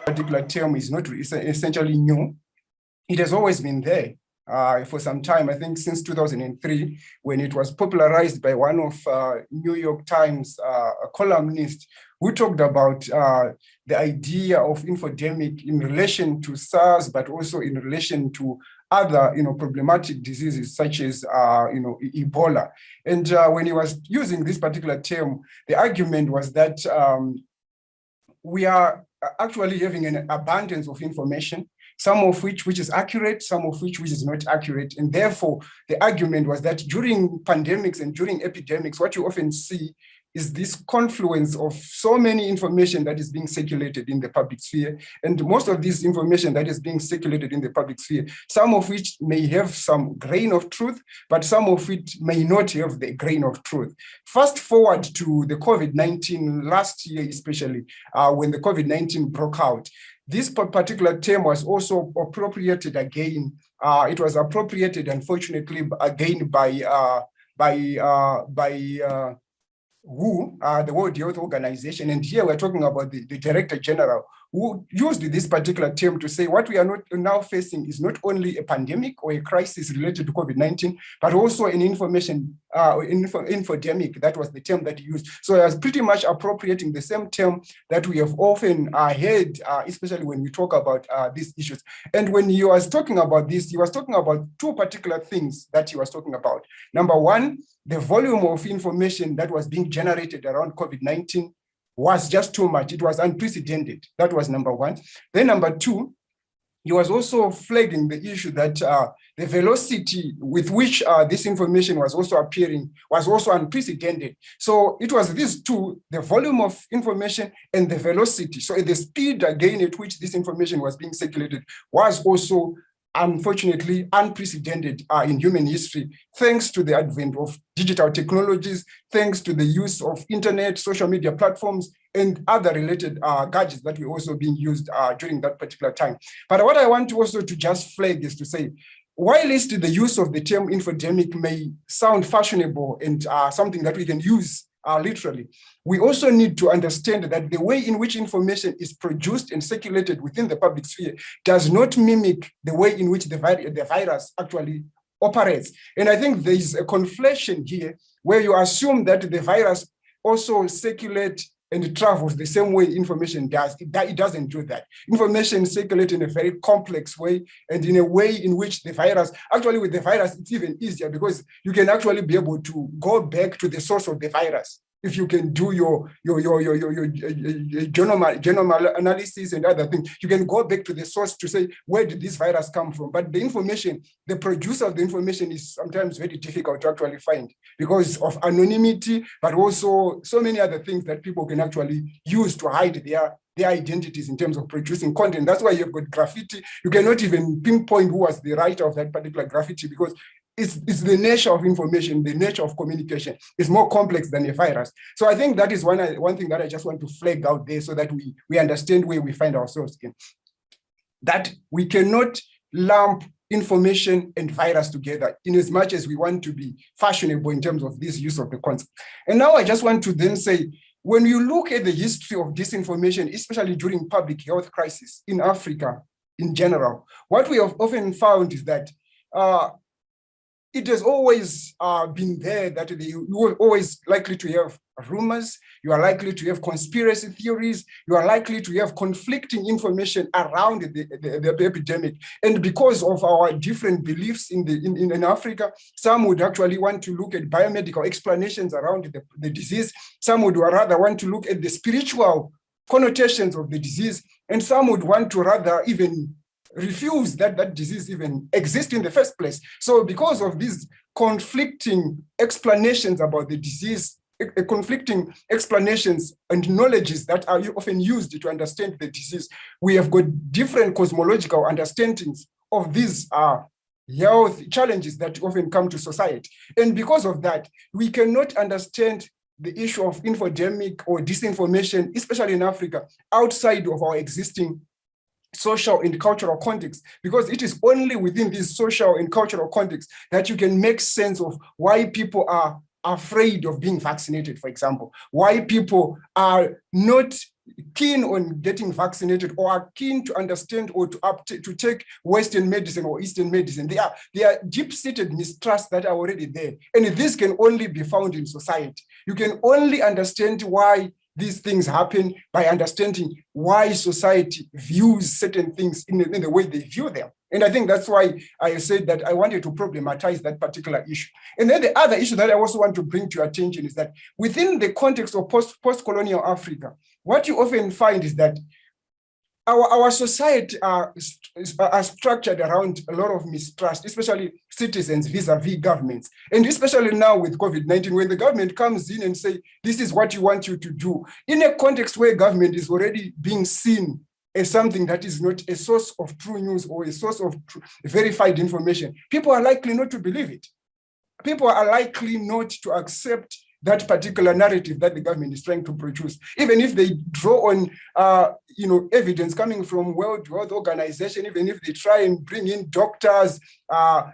particular term is not essentially new. It has always been there for some time, I think since 2003, when it was popularized by one of New York Times columnists who talked about the idea of infodemic in relation to SARS, but also in relation to other, problematic diseases such as, Ebola. And when he was using this particular term, the argument was that we are actually having an abundance of information, some of which is accurate, some of which is not accurate. And therefore, the argument was that during pandemics and during epidemics, what you often see is this confluence of so many information that is being circulated in the public sphere. And most of this information that is being circulated in the public sphere, some of which may have some grain of truth, but some of it may not have the grain of truth. Fast forward to the COVID-19 last year, especially when the COVID-19 broke out, this particular term was also appropriated again. It was appropriated, unfortunately, again by WHO, the World Health Organization, and here we're talking about the Director General, who used this particular term to say what we are not now facing is not only a pandemic or a crisis related to COVID-19, but also an infodemic. That was the term that he used. So I was pretty much appropriating the same term that we have often heard, especially when we talk about these issues. And when he was talking about this, he was talking about two particular things that he was talking about. Number one, the volume of information that was being generated around COVID-19 was just too much. It was unprecedented. That was number one. Then number two, he was also flagging the issue that the velocity with which this information was also appearing was also unprecedented. So it was these two, the volume of information and the velocity. So the speed again at which this information was being circulated was also unfortunately unprecedented in human history, thanks to the advent of digital technologies, thanks to the use of internet, social media platforms, and other related gadgets that were also being used during that particular time. But what I want to also to just flag is to say, while the use of the term infodemic may sound fashionable and something that we can use literally, we also need to understand that the way in which information is produced and circulated within the public sphere does not mimic the way in which the virus actually operates. And I think there is a conflation here where you assume that the virus also circulates and travels the same way information does. It doesn't do that. Information circulates in a very complex way and in a way in which the virus, actually with the virus, it's even easier because you can actually be able to go back to the source of the virus. If you can do your genome analysis and other things, you can go back to the source to say, where did this virus come from? But the information, the producer of the information is sometimes very difficult to actually find because of anonymity, but also so many other things that people can actually use to hide their identities in terms of producing content. That's why you've got graffiti. You cannot even pinpoint who was the writer of that particular graffiti because it's the nature of information, the nature of communication is more complex than a virus. So I think that is one thing that I just want to flag out there so that we understand where we find ourselves in. That we cannot lump information and virus together in as much as we want to be fashionable in terms of this use of the concept. And now I just want to then say, when you look at the history of disinformation, especially during public health crisis in Africa in general, what we have often found is that it has always been there that you are always likely to have rumors, you are likely to have conspiracy theories, you are likely to have conflicting information around the epidemic. And because of our different beliefs in Africa, some would actually want to look at biomedical explanations around the disease. Some would rather want to look at the spiritual connotations of the disease. And some would want to rather even refuse that disease even exists in the first place. So because of these conflicting explanations about the disease, conflicting explanations and knowledges that are often used to understand the disease, we have got different cosmological understandings of these health challenges that often come to society. And because of that, we cannot understand the issue of infodemic or disinformation, especially in Africa, outside of our existing social and cultural context, because it is only within this social and cultural context that you can make sense of why people are afraid of being vaccinated, for example, why people are not keen on getting vaccinated or are keen to understand or to take Western medicine or Eastern medicine. They are deep-seated mistrusts that are already there. And this can only be found in society. You can only understand why these things happen by understanding why society views certain things in the way they view them. And I think that's why I said that I wanted to problematize that particular issue. And then the other issue that I also want to bring to your attention is that within the context of post-colonial Africa, what you often find is that our society are structured around a lot of mistrust, especially citizens vis-a-vis governments. And especially now with COVID-19, when the government comes in and say, this is what you want you to do, in a context where government is already being seen as something that is not a source of true news or a source of verified information, people are likely not to believe it. People are likely not to accept that particular narrative that the government is trying to produce, even if they draw on evidence coming from World Health Organization, even if they try and bring in doctors,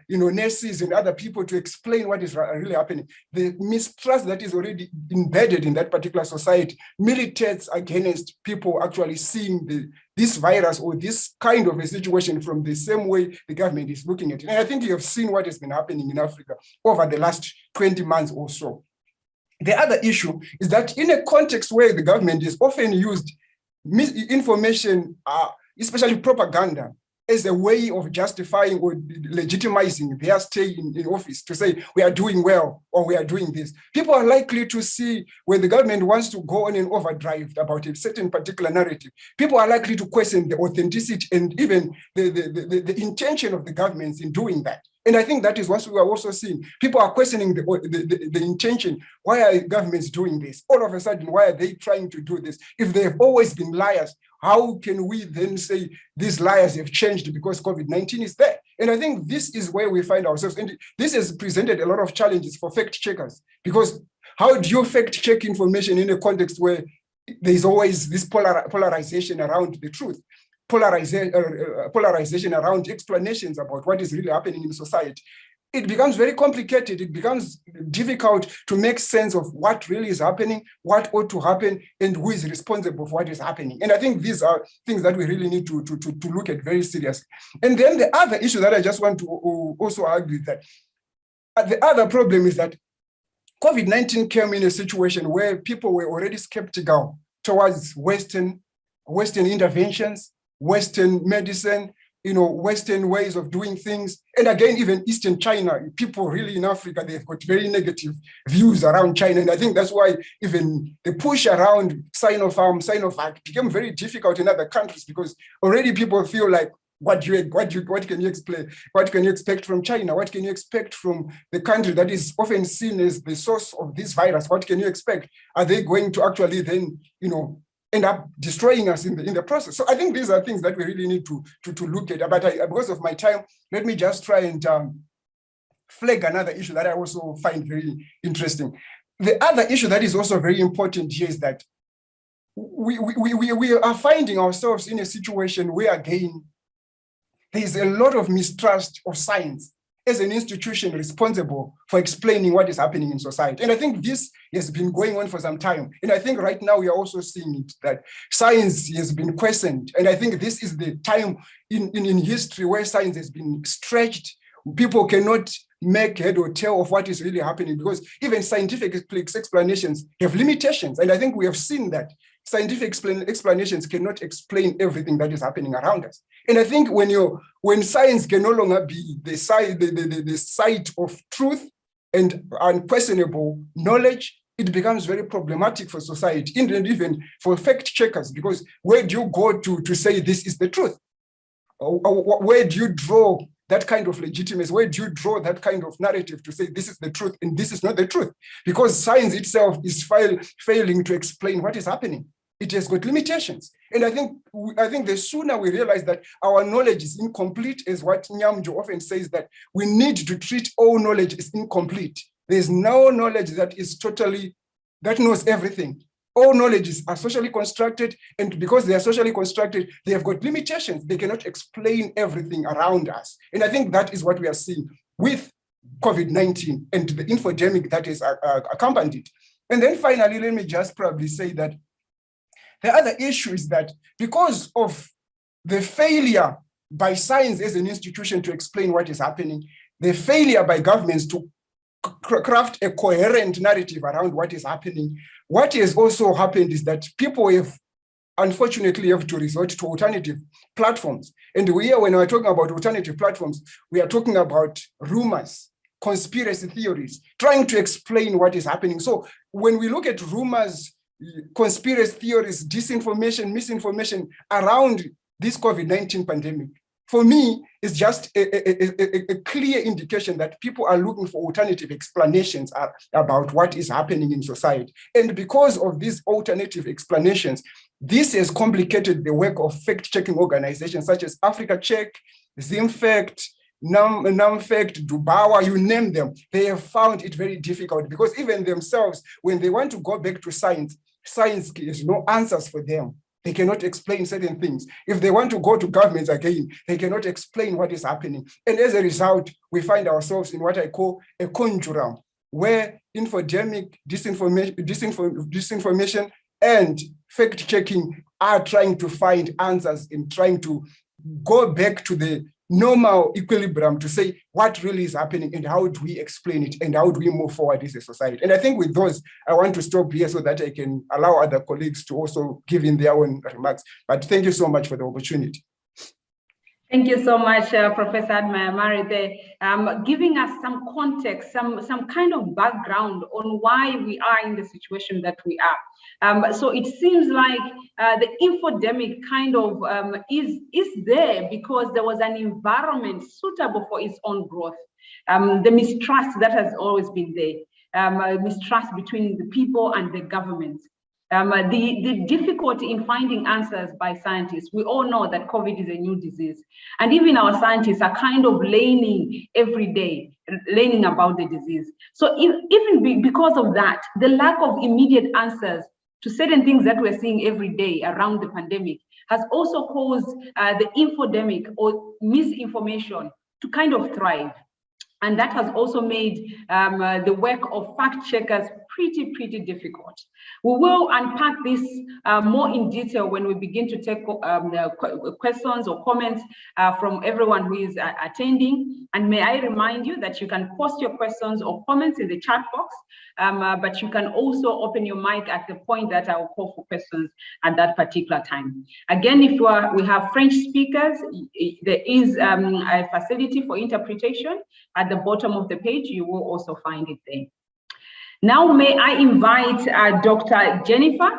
nurses and other people to explain what is really happening. The mistrust that is already embedded in that particular society militates against people actually seeing this virus or this kind of a situation from the same way the government is looking at it. And I think you have seen what has been happening in Africa over the last 20 months or so. The other issue is that in a context where the government is often used misinformation, especially propaganda, as a way of justifying or legitimizing their stay in office, to say we are doing well or we are doing this. People are likely to see when the government wants to go on an overdrive about a certain particular narrative. People are likely to question the authenticity and even the intention of the governments in doing that. And I think that is what we are also seeing. People are questioning the intention. Why are governments doing this? All of a sudden, why are they trying to do this? If they have always been liars, how can we then say these liars have changed because COVID-19 is there? And I think this is where we find ourselves. And this has presented a lot of challenges for fact checkers, because how do you fact check information in a context where there's always this polarization around the truth? Polarization around explanations about what is really happening in society. It becomes very complicated. It becomes difficult to make sense of what really is happening, what ought to happen, and who is responsible for what is happening. And I think these are things that we really need to look at very seriously. And then the other issue that I just want to also argue is that the other problem is that COVID-19 came in a situation where people were already skeptical towards Western interventions, Western medicine, Western ways of doing things. And again, even Eastern China, people really in Africa, they've got very negative views around China. And I think that's why even the push around Sinovac became very difficult in other countries, because already people feel like, what can you explain? What can you expect from China? What can you expect from the country that is often seen as the source of this virus? What can you expect? Are they going to actually then, end up destroying us in the process? So I think these are things that we really need to look at. But because of my time, let me just try and flag another issue that I also find very interesting. The other issue that is also very important here is that we are finding ourselves in a situation where, again, there's a lot of mistrust of science as an institution responsible for explaining what is happening in society. And I think this has been going on for some time. And I think right now we are also seeing it, that science has been questioned. And I think this is the time in history where science has been stretched. People cannot make head or tail of what is really happening, because even scientific explanations have limitations. And I think we have seen that scientific explanations cannot explain everything that is happening around us. And I think when science can no longer be the site of truth and unquestionable knowledge, it becomes very problematic for society, and even for fact checkers, because where do you go to say this is the truth? Where do you draw that kind of legitimacy? Where do you draw that kind of narrative to say this is the truth and this is not the truth? Because science itself is failing to explain what is happening. It has got limitations. And I think the sooner we realize that our knowledge is incomplete, is what Nyamjo often says, that we need to treat all knowledge as incomplete. There's no knowledge that knows everything. All knowledges are socially constructed, and because they are socially constructed, they have got limitations. They cannot explain everything around us. And I think that is what we are seeing with COVID-19 and the infodemic that is accompanied it. And then finally, let me just probably say that The other issue is that because of the failure by science as an institution to explain what is happening, the failure by governments to craft a coherent narrative around what is happening, what has also happened is that people have unfortunately have to resort to alternative platforms. And when we're talking about alternative platforms, we are talking about rumors, conspiracy theories, trying to explain what is happening. So when we look at rumors, conspiracy theories, disinformation, misinformation around this COVID-19 pandemic, for me, it's just a clear indication that people are looking for alternative explanations about what is happening in society. And because of these alternative explanations, this has complicated the work of fact-checking organizations such as Africa Check, ZimFact, NumFact, Dubawa, you name them. They have found it very difficult because even themselves, when they want to go back to science, science has no answers for them. They cannot explain certain things. If they want to go to governments again, they cannot explain what is happening. And as a result, we find ourselves in what I call a conjurum, where infodemic, disinformation, and fact-checking are trying to find answers and trying to go back to the normal equilibrium to say what really is happening and how do we explain it and how do we move forward as a society. And I think with those, I want to stop here so that I can allow other colleagues to also give in their own remarks. But thank you so much for the opportunity. Thank you so much, Professor Admire Mare, giving us some context, some kind of background on why we are in the situation that we are. So it seems like the infodemic kind of is there because there was an environment suitable for its own growth. The mistrust that has always been there, mistrust between the people and the government. The difficulty in finding answers by scientists. We all know that COVID is a new disease. And even our scientists are kind of learning every day, learning about the disease. So even because of that, the lack of immediate answers to certain things that we're seeing every day around the pandemic has also caused the infodemic or misinformation to kind of thrive. And that has also made the work of fact checkers pretty difficult. We will unpack this more in detail when we begin to take questions or comments from everyone who is attending. And may I remind you that you can post your questions or comments in the chat box, but you can also open your mic at the point that I will call for questions at that particular time. Again, if we have French speakers, there is a facility for interpretation at the bottom of the page. You will also find it there. Now, may I invite Dr. Jennifer,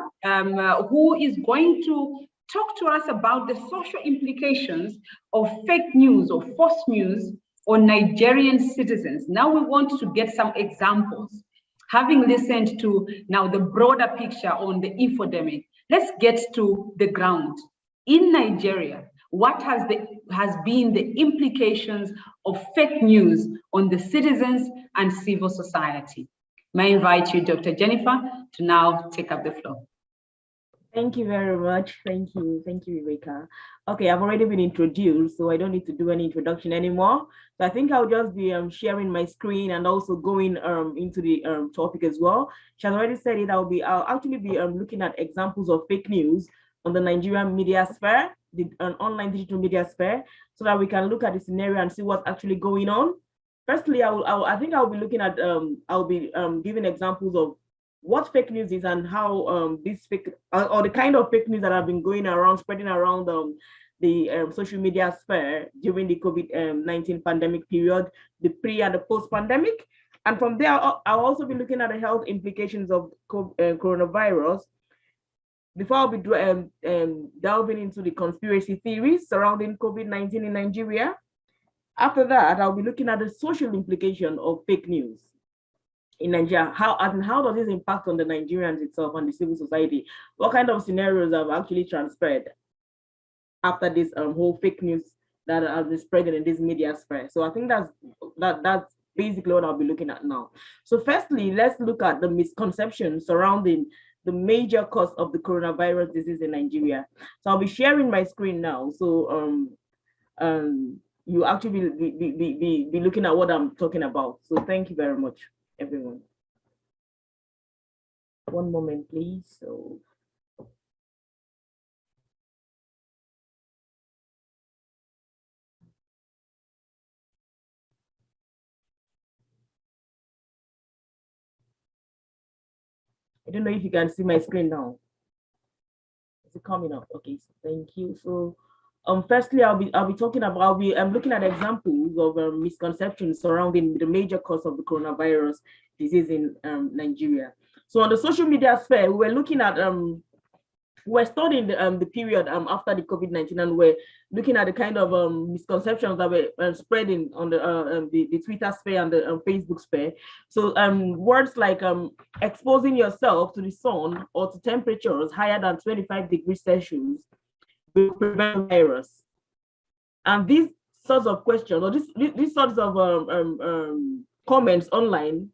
who is going to talk to us about the social implications of fake news or false news on Nigerian citizens. Now we want to get some examples. Having listened to now the broader picture on the infodemic, let's get to the ground. In Nigeria, what has been the implications of fake news on the citizens and civil society? May I invite you, Dr. Jennifer, to now take up the floor. Thank you very much. Thank you, Rebecca. Okay, I've already been introduced, so I don't need to do any introduction anymore. So I think I'll just be sharing my screen and also going into the topic as well. She has already said it. I'll actually be looking at examples of fake news on the Nigerian media sphere, the online digital media sphere, so that we can look at the scenario and see what's actually going on. Firstly, I think I'll be looking at, I'll be giving examples of what fake news is and how this fake, or the kind of fake news that have been going around, spreading around the social media sphere during the COVID-19 pandemic period, the pre and the post-pandemic. And from there, I'll also be looking at the health implications of coronavirus. Before I'll be delving into the conspiracy theories surrounding COVID-19 in Nigeria. After that, I'll be looking at the social implication of fake news in Nigeria. How does this impact on the Nigerians itself and the civil society? What kind of scenarios have actually transpired after this whole fake news that has been spreading in this media sphere? So I think that's basically what I'll be looking at now. So firstly, let's look at the misconceptions surrounding the major cause of the coronavirus disease in Nigeria. So I'll be sharing my screen now. So you actually be looking at what I'm talking about. So thank you very much, everyone. One moment, please. So I don't know if you can see my screen now. Is it coming up? Okay, so thank you. So firstly, I'm looking at examples of misconceptions surrounding the major cause of the coronavirus disease in Nigeria. So on the social media sphere, we were looking at we're studying the period after the COVID-19, and we're looking at the kind of misconceptions that were spreading on the Twitter sphere and the Facebook sphere. So words like exposing yourself to the sun or to temperatures higher than 25 degrees Celsius will prevent the virus. And these sorts of questions, or these sorts of comments online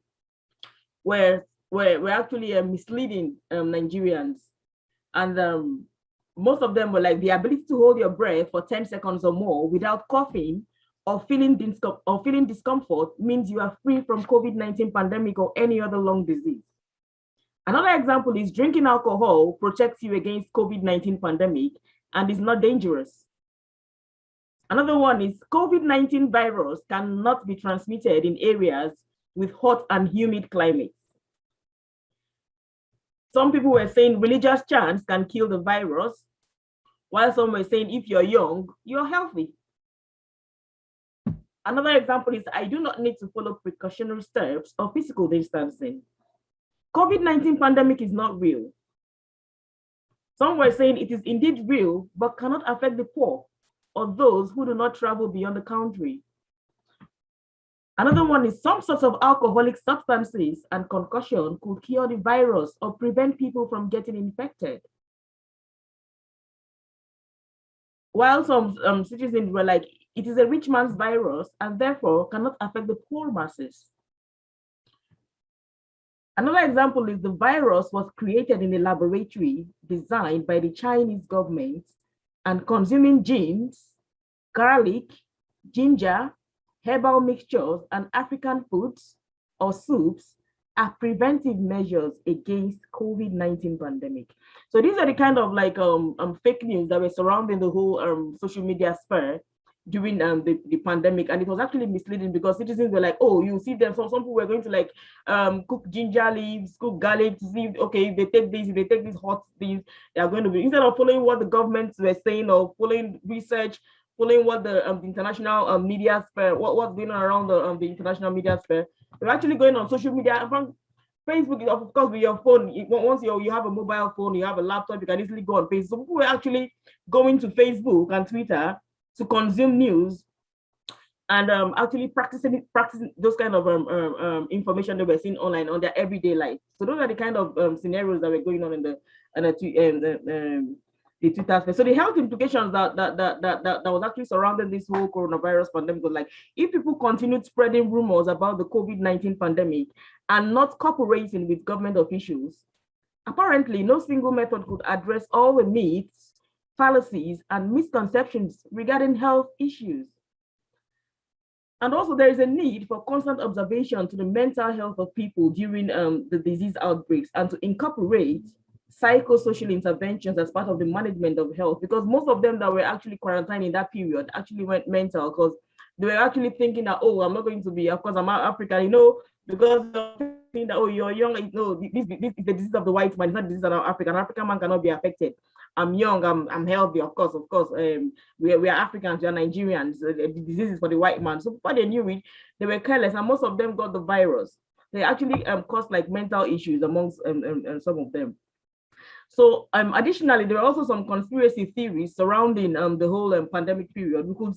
were actually misleading Nigerians. And most of them were like, the ability to hold your breath for 10 seconds or more without coughing or feeling discomfort means you are free from COVID-19 pandemic or any other lung disease. Another example is drinking alcohol protects you against COVID-19 pandemic and is not dangerous. Another one is COVID-19 virus cannot be transmitted in areas with hot and humid climates. Some people were saying religious chants can kill the virus, while some were saying if you're young, you're healthy. Another example is I do not need to follow precautionary steps or physical distancing. COVID-19 pandemic is not real. Some were saying it is indeed real, but cannot affect the poor or those who do not travel beyond the country. Another one is some sorts of alcoholic substances and concussion could cure the virus or prevent people from getting infected. While some citizens were like, it is a rich man's virus and therefore cannot affect the poor masses. Another example is the virus was created in a laboratory designed by the Chinese government, and consuming gins, garlic, ginger, herbal mixtures, and African foods or soups are preventive measures against COVID-19 pandemic. So these are the kind of like fake news that were surrounding the whole social media sphere during the pandemic, and it was actually misleading because citizens were like, oh, you see them, so some people were going to like cook ginger leaves, cook garlic to see, okay, if they take these hot things, they are going to be, instead of following what the governments were saying or following research, following what the international media sphere, what's going on around the international media sphere, they're actually going on social media. From Facebook, of course, with your phone, once you have a mobile phone, you have a laptop, you can easily go on Facebook. So people were actually going to Facebook and Twitter to consume news and actually practicing those kind of information they were seeing online on their everyday life. So those are the kind of scenarios that were going on in the Twitter space. So the health implications that was actually surrounding this whole coronavirus pandemic was like, if people continued spreading rumors about the COVID-19 pandemic and not cooperating with government officials, apparently no single method could address all the myths, fallacies, and misconceptions regarding health issues. And also there is a need for constant observation to the mental health of people during the disease outbreaks and to incorporate psychosocial interventions as part of the management of health, because most of them that were actually quarantined in that period actually went mental because they were actually thinking that, oh, I'm not going to be, of course, I'm African, you know, because thinking that, oh, you're young, no, this is the disease of the white man, it's not the disease of African. African man cannot be affected. I'm young, I'm healthy, of course. We are Africans, we are Nigerians. The disease is for the white man. So before they knew it, they were careless, and most of them got the virus. They actually caused like mental issues amongst some of them. So additionally, there are also some conspiracy theories surrounding the whole pandemic period. We could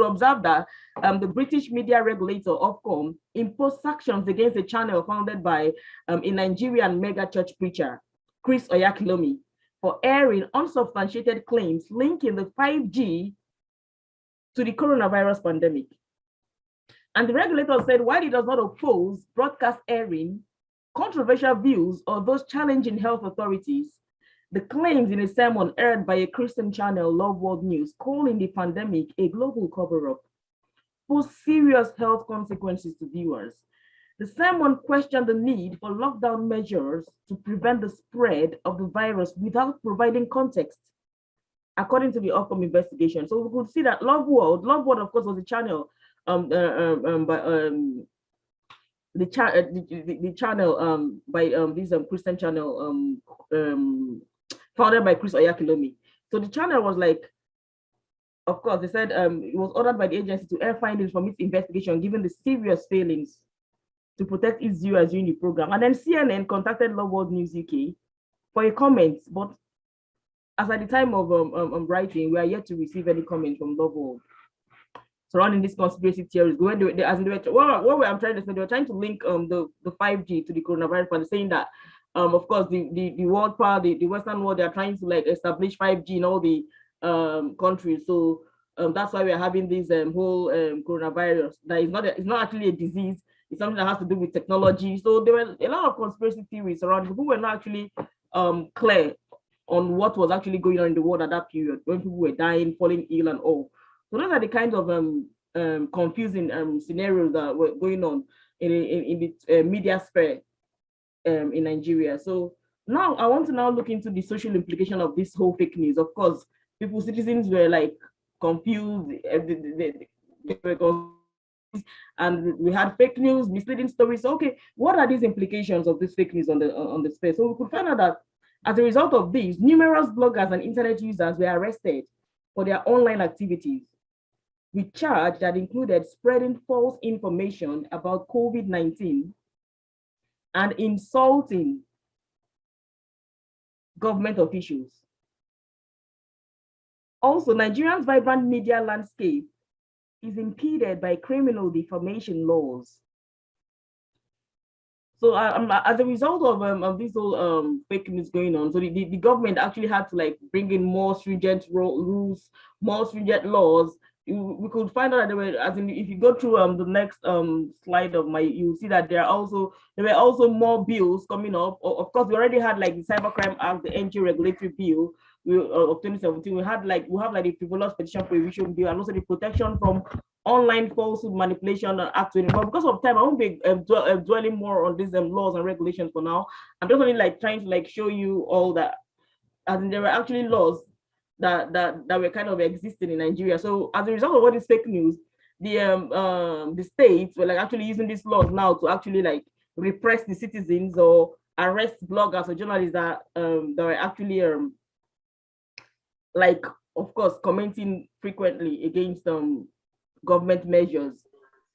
observe that the British media regulator, Ofcom, imposed sanctions against a channel founded by a Nigerian mega church preacher, Chris Oyakhilome, for airing unsubstantiated claims linking the 5G to the coronavirus pandemic. And the regulator said, while he does not oppose broadcast airing controversial views or those challenging health authorities, the claims in a sermon aired by a Christian channel, Love World News, calling the pandemic a global cover-up, posed serious health consequences to viewers. The sermon questioned the need for lockdown measures to prevent the spread of the virus without providing context, according to the Ofcom investigation. So we could see that Love World, of course, was a channel the channel by this Christian channel founded by Chris Oyakhilome. So the channel was like, of course, they said it was ordered by the agency to air findings from its investigation, given the serious failings to protect its viewers during the program. And then CNN contacted Love World News UK for a comment, but as at the time of writing, we are yet to receive any comment from Love World surrounding these conspiracy theories. What I'm trying to say, they were trying to link the 5G to the coronavirus, but saying that of course the world power, the Western world, they are trying to like establish 5G in all the countries. So that's why we are having this whole coronavirus. That is not it's not actually a disease. It's something that has to do with technology. So there were a lot of conspiracy theories around. People were not actually clear on what was actually going on in the world at that period, when people were dying, falling ill, and all. So those are the kind of confusing scenarios that were going on in the media sphere in Nigeria. So now I want to now look into the social implication of this whole fake news. Of course, citizens were like confused, they were confused, and we had fake news, misleading stories. So, okay, what are these implications of this fake news on the space? So we could find out that as a result of this, numerous bloggers and internet users were arrested for their online activities, with charge that included spreading false information about COVID-19 and insulting government officials. Also, Nigeria's vibrant media landscape is impeded by criminal defamation laws. So as a result of this whole fake news going on, so the government actually had to like bring in more stringent rules, more stringent laws. We could find out that there were, as in, if you go through the next slide of my, you'll see that there were also more bills coming up. Of course, we already had like the Cybercrime Act, the NGO Regulatory Bill of 2017. We have like the Frivolous Petition Prohibition Bill, and also the Protection from Online Falsehood Manipulation Act 21. But because of time, I won't be dwelling more on these laws and regulations for now. I'm just only like trying to like show you all that, as in there were actually laws that were kind of existing in Nigeria. So as a result of all this fake news, the states were like actually using these laws now to actually like repress the citizens or arrest bloggers or journalists that were actually like, of course, commenting frequently against government measures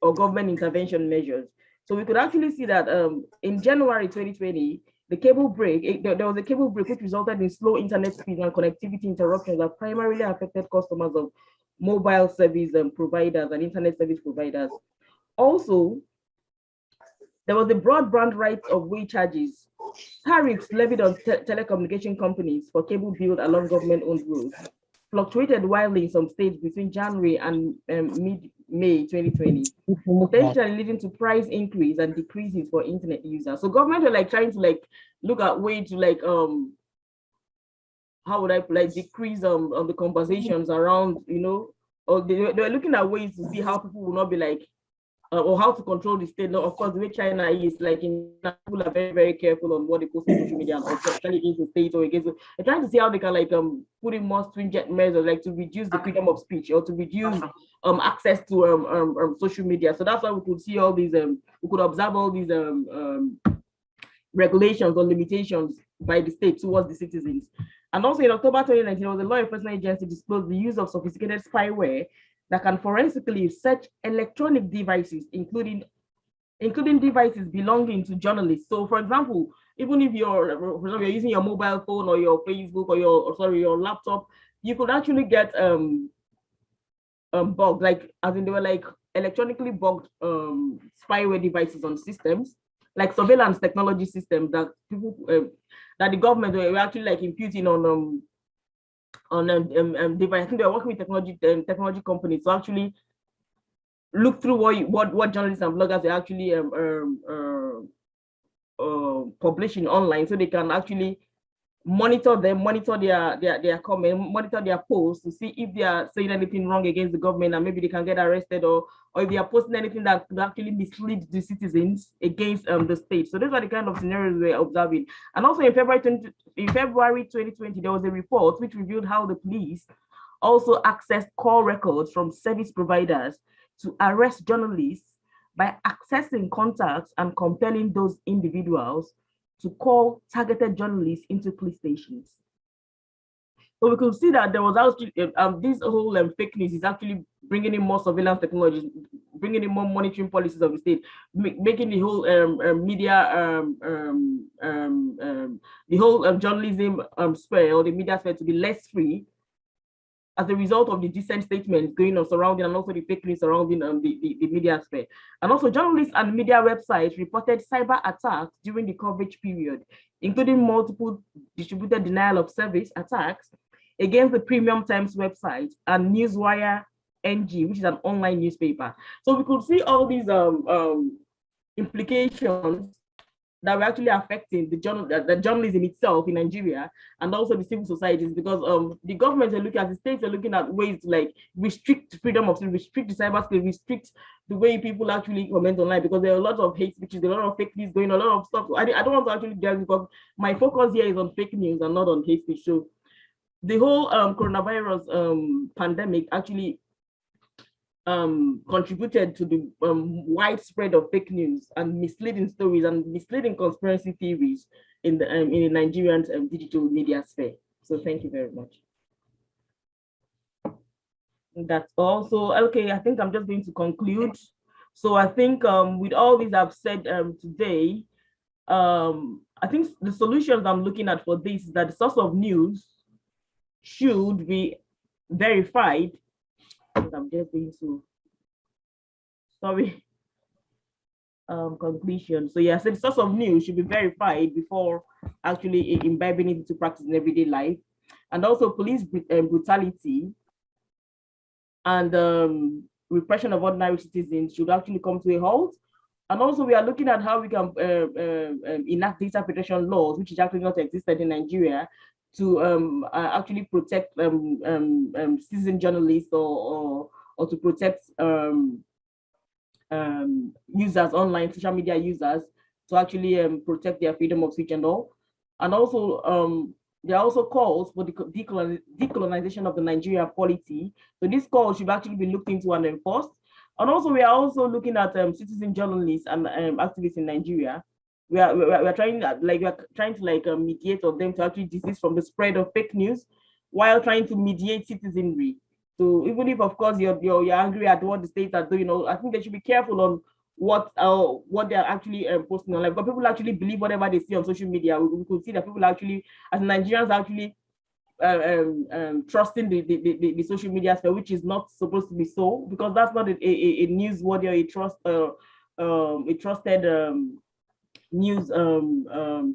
or government intervention measures. So we could actually see that in January 2020, the cable break, there was a cable break which resulted in slow internet speed and connectivity interruptions that primarily affected customers of mobile service providers and internet service providers. Also, there was the broadband right of way charges, tariffs levied on telecommunication companies for cable build along government-owned roads, fluctuated wildly in some states between January and mid-May 2020, potentially leading to price increase and decreases for internet users. So government were like trying to like look at ways to like how would I like decrease on the conversations around, you know, or they were looking at ways to see how people will not be like or how to control the state. Now, of course, the way China is, like, people are very, very careful on what they post on social media, and especially against the state or against. They're trying to see how they can like put in more stringent measures, like to reduce the freedom of speech or to reduce access to social media. So that's why we could see all these we could observe all these regulations or limitations by the state towards the citizens. And also in October 2019, there was a law enforcement agency disclosed the use of sophisticated spyware that can forensically search electronic devices, including devices belonging to journalists. So, for example, even if you're using your mobile phone or your Facebook or your laptop, you could actually get bugged, like as in they were like electronically bugged spyware devices on systems, like surveillance technology systems that people that the government were actually like imputing on device. I think they're working with technology companies to actually look through what journalists and bloggers are actually publishing online, so they can actually monitor them, monitor their comment, monitor their posts to see if they are saying anything wrong against the government, and maybe they can get arrested, or if they are posting anything that could actually mislead the citizens against the state. So those are the kind of scenarios we're observing. And also in February 2020, there was a report which revealed how the police also accessed call records from service providers to arrest journalists by accessing contacts and compelling those individuals to call targeted journalists into police stations. So we could see that there was actually this whole fake news is actually bringing in more surveillance technologies, bringing in more monitoring policies of the state, making the whole media, the whole journalism sphere or the media sphere to be less free as a result of the dissent statements going on surrounding and also the fake news surrounding the media sphere. And also journalists and media websites reported cyber attacks during the coverage period, including multiple distributed denial of service attacks against the Premium Times website and Newswire NG, which is an online newspaper. So we could see all these implications that were actually affecting the journalism itself in Nigeria and also the civil societies, because the government are looking at, the states are looking at ways to like restrict freedom of speech, restrict the cyberspace, restrict the way people actually comment online, because there are a lot of hate speeches, there are a lot of fake news going on, a lot of stuff. I don't want to actually get, because my focus here is on fake news and not on hate speech. So the whole coronavirus pandemic actually contributed to the widespread of fake news and misleading stories and misleading conspiracy theories in the Nigerian digital media sphere. So thank you very much. That's also okay. I think I'm just going to conclude. So I think with all these I've said today, I think the solutions I'm looking at for this is that the source of news should be verified. I'm just going to, sorry, conclusion. So yeah, so the source of news should be verified before actually imbibing it into practice in everyday life. And also police brutality and repression of ordinary citizens should actually come to a halt. And also we are looking at how we can enact data protection laws, which is actually not existed in Nigeria, to actually protect citizen journalists or to protect users online, social media users, to actually protect their freedom of speech and all. And also there are also calls for the decolonization of the Nigerian polity. So this call should actually be looked into and enforced. And also we are also looking at citizen journalists and activists in Nigeria. We are trying to mediate on them to actually desist from the spread of fake news, while trying to mediate citizenry. So even if of course you're angry at what the states are doing, I think they should be careful on what they're actually posting online. But people actually believe whatever they see on social media. We could see that people actually, as Nigerians, actually trusting the social media sphere, which is not supposed to be so, because that's not a newsworthy or a trusted news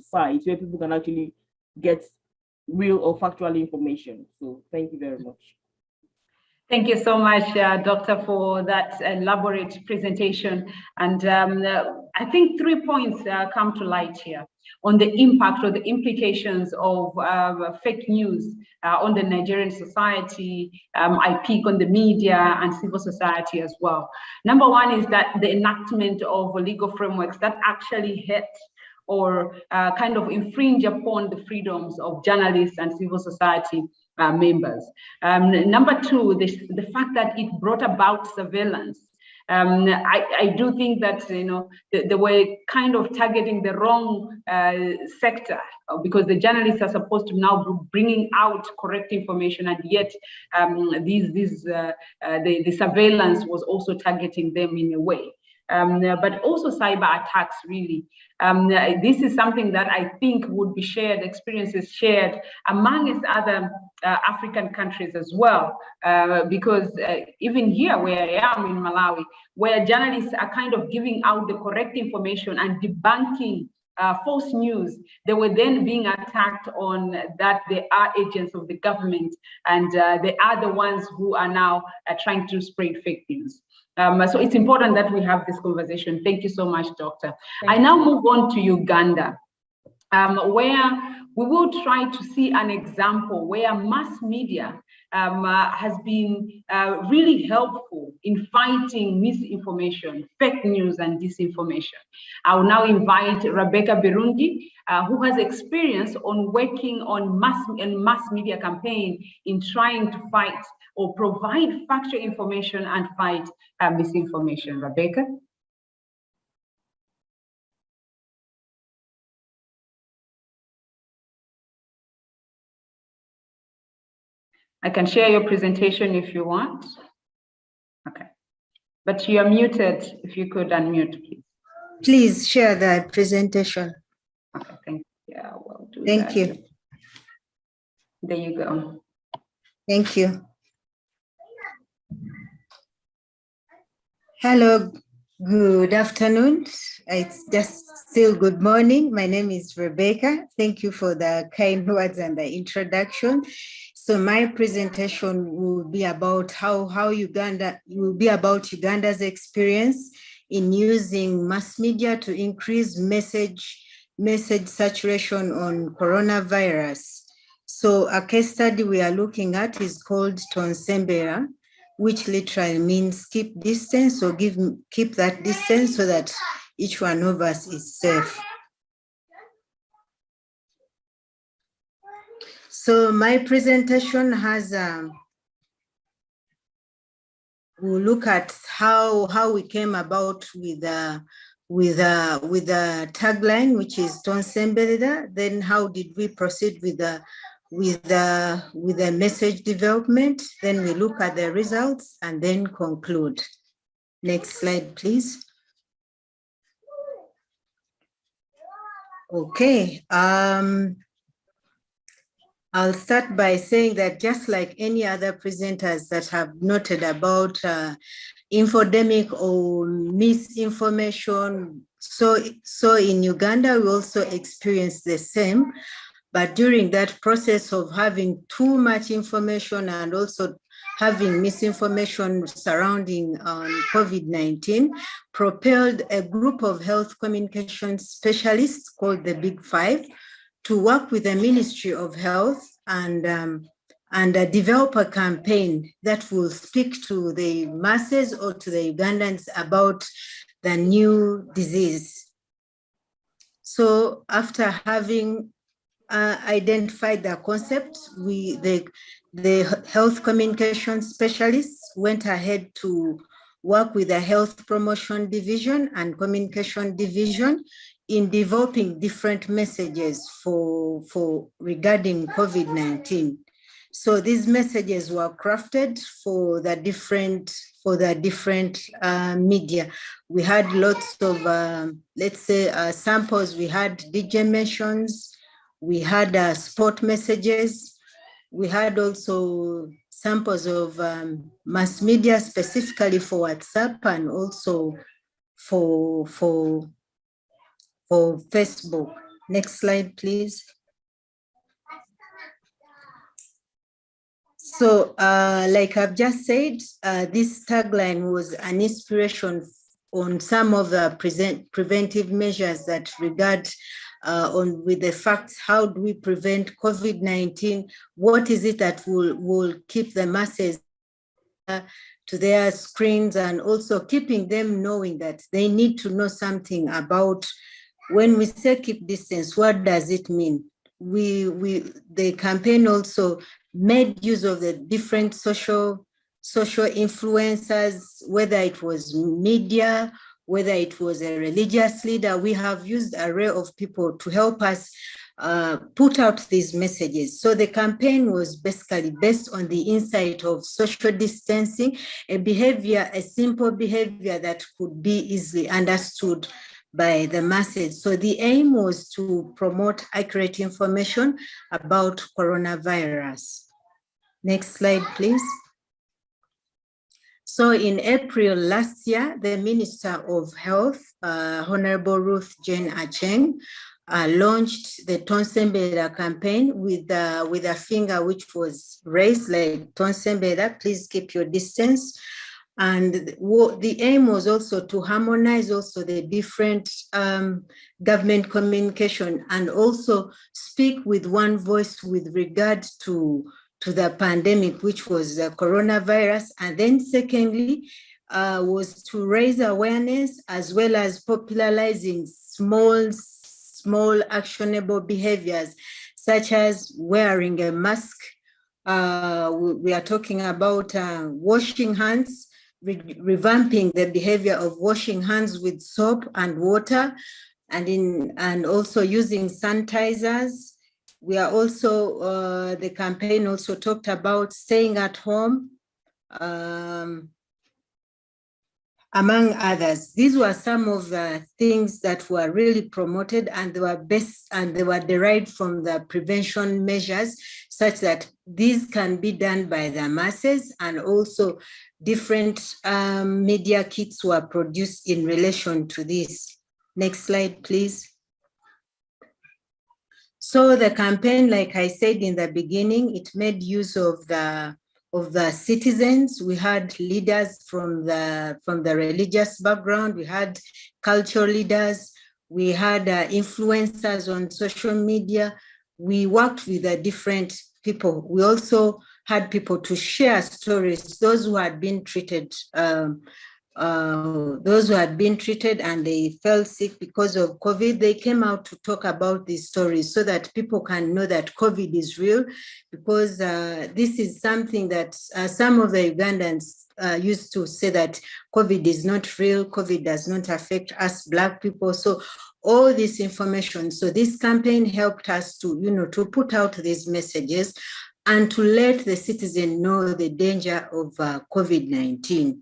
site where people can actually get real or factual information. So thank you very much. Thank you so much, Doctor, for that elaborate presentation. And I think 3 points come to light here on the impact or the implications of fake news on the Nigerian society. I pick on the media and civil society as well. Number one is that the enactment of legal frameworks that actually hit or kind of infringe upon the freedoms of journalists and civil society members. Number two, the fact that it brought about surveillance. I do think that they were kind of targeting the wrong sector, because the journalists are supposed to now be bringing out correct information, and yet the surveillance was also targeting them in a way. But also cyber attacks, really. This is something that I think would be shared, experiences shared amongst other African countries as well, because even here where I am in Malawi, where journalists are kind of giving out the correct information and debunking false news, they were then being attacked on that they are agents of the government, and they are the ones who are now trying to spread fake news. So it's important that we have this conversation. Thank you so much, Doctor. I now move on to Uganda, where we will try to see an example where mass media has been really helpful in fighting misinformation, fake news, and disinformation. I will now invite Rebecca Birungi, who has experience on working on mass media campaign in trying to fight or provide factual information and fight misinformation. Rebecca? I can share your presentation if you want. Okay. But you are muted. If you could unmute, please. Please share the presentation. Okay, thank you. Yeah, we'll do Thank that. you. There you go. Thank you. Hello, good afternoon. It's just still good morning. My name is Rebecca. Thank you for the kind words and the introduction. So my presentation will be about Uganda's experience in using mass media to increase message saturation on coronavirus. So a case study we are looking at is called Tonsembera, which literally means keep distance, or keep that distance so that each one of us is safe. So my presentation has we'll look at how we came about with the tagline, which is Tonsembera. Then how did we proceed with the message development? Then we look at the results and then conclude. Next slide, please. Okay. I'll start by saying that just like any other presenters that have noted about infodemic or misinformation, so in Uganda, we also experience the same. But during that process of having too much information and also having misinformation surrounding COVID-19, propelled a group of health communication specialists called the Big Five to work with the Ministry of Health and develop a campaign that will speak to the masses or to the Ugandans about the new disease. So after having identified the concept, the health communication specialists went ahead to work with the health promotion division and communication division in developing different messages for regarding COVID-19. So these messages were crafted for the different media. We had lots of let's say samples. We had DJ mentions, we had sport messages, we had also samples of mass media specifically for WhatsApp and also for Facebook. Next slide, please. So like I've just said, this tagline was an inspiration on some of the preventive measures that regard with the facts, how do we prevent COVID-19? What is it that will keep the masses to their screens, and also keeping them knowing that they need to know something about, when we say keep distance, what does it mean? The campaign also made use of the different social influencers, whether it was media, whether it was a religious leader. We have used an array of people to help us put out these messages. So the campaign was basically based on the insight of social distancing, a simple behavior that could be easily understood by the masses. So the aim was to promote accurate information about coronavirus. Next slide, please. So in April last year, the Minister of Health, Honorable Ruth Jane Acheng, launched the Tonsembera campaign with a finger which was raised like Tonsembera, please keep your distance. And the aim was also to harmonize also the different government communication and also speak with one voice with regard to the pandemic, which was the coronavirus. And then secondly, was to raise awareness as well as popularizing small actionable behaviors, such as wearing a mask. We are talking about washing hands, revamping the behavior of washing hands with soap and water, and also using sanitizers, We are also, the campaign also talked about staying at home, among others. These were some of the things that were really promoted, and they were derived from the prevention measures, such that these can be done by the masses, and also different media kits were produced in relation to this. Next slide, please. So the campaign, like I said in the beginning, it made use of the citizens. We had leaders from the religious background. We had cultural leaders. We had influencers on social media. We worked with the different people. We also had people to share stories, those who had been treated and they fell sick because of COVID. They came out to talk about these stories so that people can know that COVID is real, because this is something that some of the Ugandans used to say that COVID is not real, COVID does not affect us Black people. So all this information, so this campaign helped us to, to put out these messages and to let the citizen know the danger of COVID-19.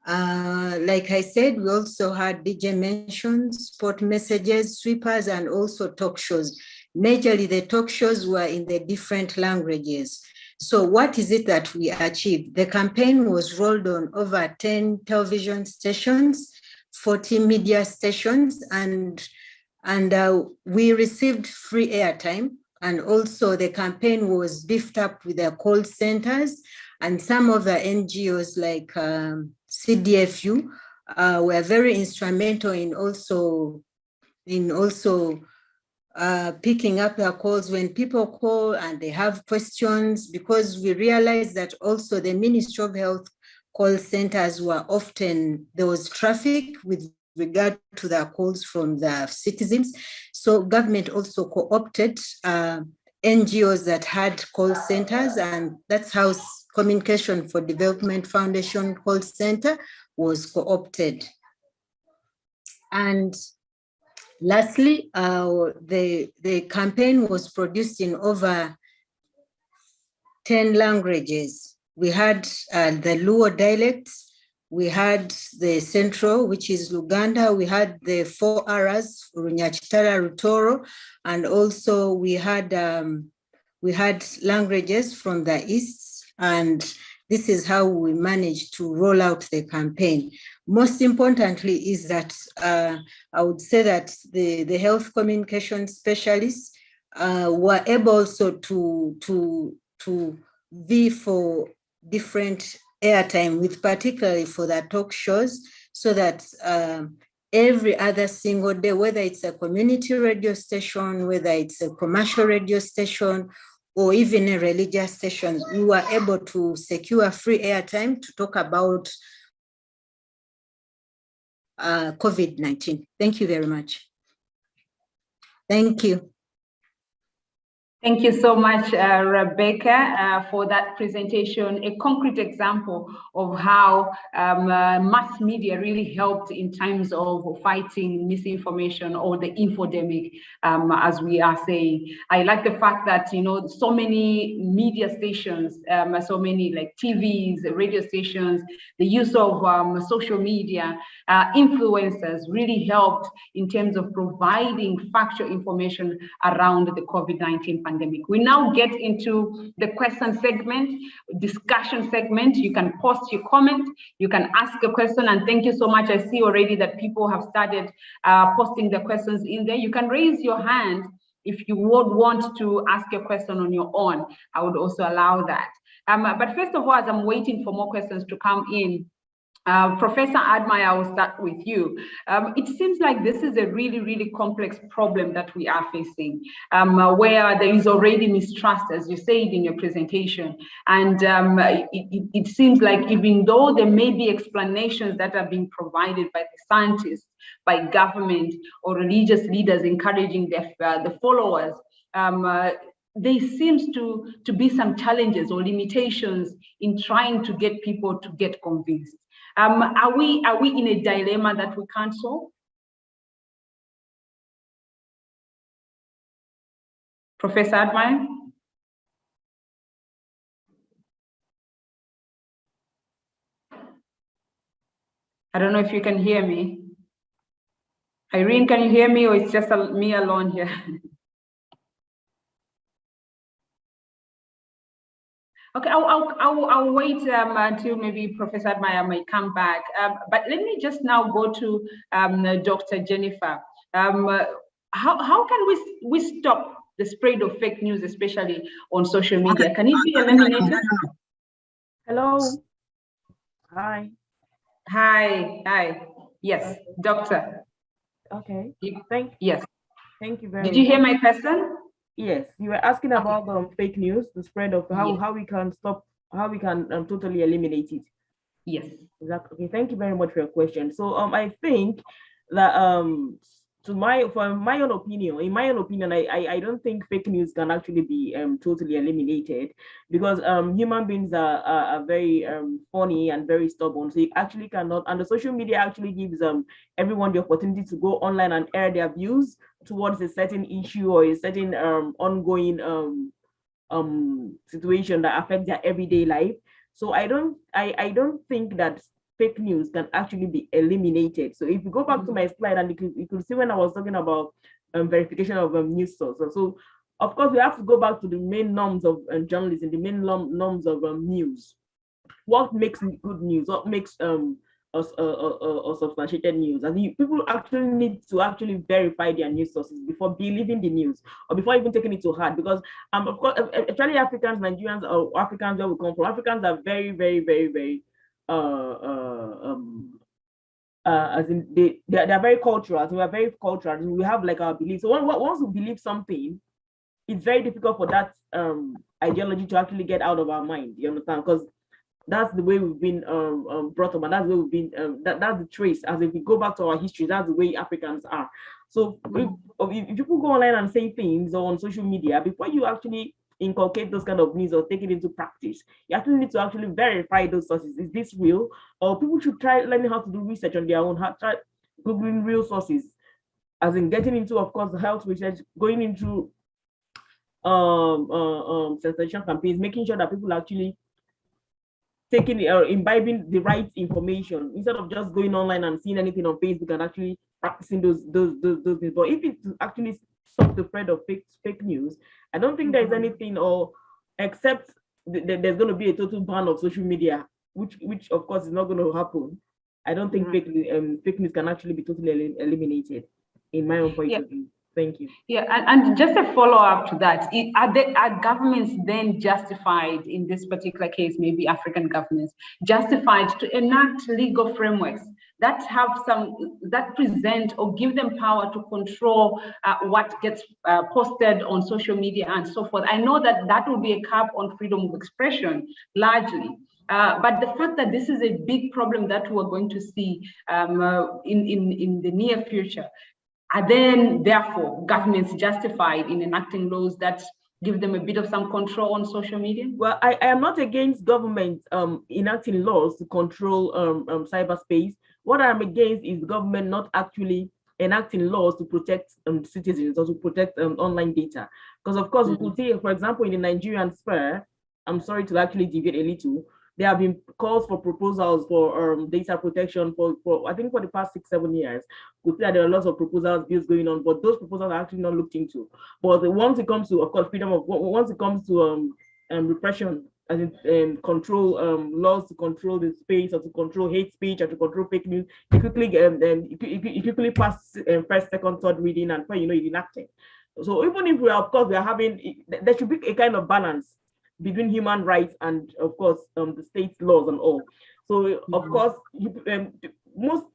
Like I said, we also had DJ mentions, sport messages, sweepers, and also talk shows. Majorly, the talk shows were in the different languages. So what is it that we achieved? The campaign was rolled on over 10 television stations, 40 media stations, and we received free airtime. And also the campaign was beefed up with the call centers, and some of the NGOs like CDFU were very instrumental in also picking up their calls when people call and they have questions, because we realized that also the Ministry of Health call centers were often, there was traffic with regard to the calls from the citizens. So government also co-opted NGOs that had call centers, and that's how Communication for Development Foundation call center was co-opted. And lastly, the campaign was produced in over 10 languages. We had the Luo dialects, we had the Central, which is Luganda, we had the 4 Rs, Runyachitara, Rutoro, and also we had languages from the East, and this is how we managed to roll out the campaign. Most importantly is that I would say that the health communication specialists were able also to be for different airtime, with particularly for the talk shows, so that every other single day, whether it's a community radio station, whether it's a commercial radio station, or even a religious station, we were able to secure free airtime to talk about COVID-19. Thank you very much. Thank you. Thank you so much, Rebecca, for that presentation, a concrete example of how mass media really helped in times of fighting misinformation, or the infodemic, as we are saying. I like the fact that, so many media stations, so many like TVs, radio stations, the use of social media, influencers really helped in terms of providing factual information around the COVID-19 pandemic. We now get into the question segment, discussion segment. You can post your comment, you can ask a question, and thank you so much. I see already that people have started posting the questions in there. You can raise your hand if you would want to ask a question on your own. I would also allow that. But first of all, as I'm waiting for more questions to come in, Professor Admire, I will start with you. It seems like this is a really, really complex problem that we are facing, where there is already mistrust, as you said in your presentation. And it seems like even though there may be explanations that are being provided by the scientists, by government, or religious leaders encouraging the followers, there seems to be some challenges or limitations in trying to get people to get convinced. Are we in a dilemma that we can't solve? Professor Admire? I don't know if you can hear me. Irene, can you hear me, or it's just me alone here? Okay, I'll wait until maybe Professor Admire may come back. But let me just now go to Dr. Jennifer. How can we stop the spread of fake news, especially on social media? Can it be eliminated? Hello. Hi. Hi. Yes, doctor. Okay. Yes. Thank you very much. Did you hear my question? Yes, you were asking about fake news, the spread of how we can stop, how we can totally eliminate it. Yes. Exactly. Okay, thank you very much for your question. So I think that in my own opinion, I don't think fake news can actually be totally eliminated, because human beings are very funny and very stubborn. So you actually cannot, and the social media actually gives everyone the opportunity to go online and air their views towards a certain issue or a certain ongoing situation that affects their everyday life. So I don't think that fake news can actually be eliminated. So if you go back to my slide, and you could see when I was talking about verification of news sources. So of course we have to go back to the main norms of journalism, the main norms of news. What makes good news? What makes substantiated news? And people actually need to actually verify their news sources before believing the news, or before even taking it to heart. Because of course, especially Africans, Nigerians, or Africans where we come from, Africans are very, very, very, very as in they're very cultural. So we are very cultural. We have like our beliefs. So once we believe something, it's very difficult for that ideology to actually get out of our mind. You understand? Because that's the way we've been brought up, and that's the way we've been. That's the trace. As if we go back to our history, that's the way Africans are. So if people go online and say things or on social media, before you actually inculcate those kind of news or take it into practice, you actually need to actually verify those sources. Is this real? Or people should try learning how to do research on their own. Try Googling real sources, as in getting into, of course, the health research, going into sensation campaigns, making sure that people actually taking or imbibing the right information instead of just going online and seeing anything on Facebook and actually practicing those things. But if it's to actually stop the spread of fake news, I don't think there's anything, or except there's going to be a total ban of social media, which of course is not going to happen. I don't think fake news can actually be totally eliminated, in my own point of view. Thank you. Yeah, and just a follow-up to that, are governments then justified, in this particular case, maybe African governments, justified to enact legal frameworks that that present or give them power to control what gets posted on social media and so forth? I know that will be a cap on freedom of expression, largely. But the fact that this is a big problem that we're going to see in the near future, are then therefore governments justified in enacting laws that give them a bit of some control on social media? Well, I am not against government enacting laws to control cyberspace. What I'm against is government not actually enacting laws to protect citizens or to protect online data. Because of course, we could see, for example, in the Nigerian sphere, I'm sorry to actually deviate a little, there have been calls for proposals for data protection for I think for the past 6-7 years. We see that there are lots of proposals, bills going on, but those proposals are actually not looked into. But once it comes to, of course, once it comes to repression, as in control laws to control the space, or to control hate speech, or to control fake news, you quickly pass first, second, third reading, and you enacting. So even if we are having, there should be a kind of balance between human rights and, of course, the state's laws and all. So, of course, most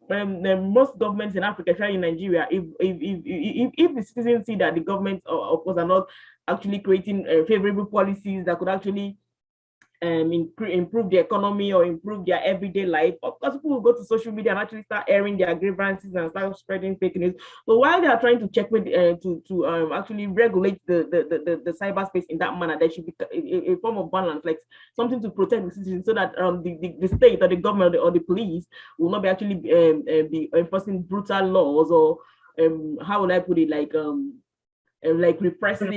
governments in Africa, especially in Nigeria, if the citizens see that the government, of course, are not actually creating favorable policies that could actually improve the economy or improve their everyday life, of course, people will go to social media and actually start airing their grievances and start spreading fake news. So while they are trying to check with to actually regulate the cyberspace in that manner, there should be a form of balance, like something to protect the citizens, so that the state or the government or the police will not be actually be enforcing brutal laws, or how would I put it, like like repressive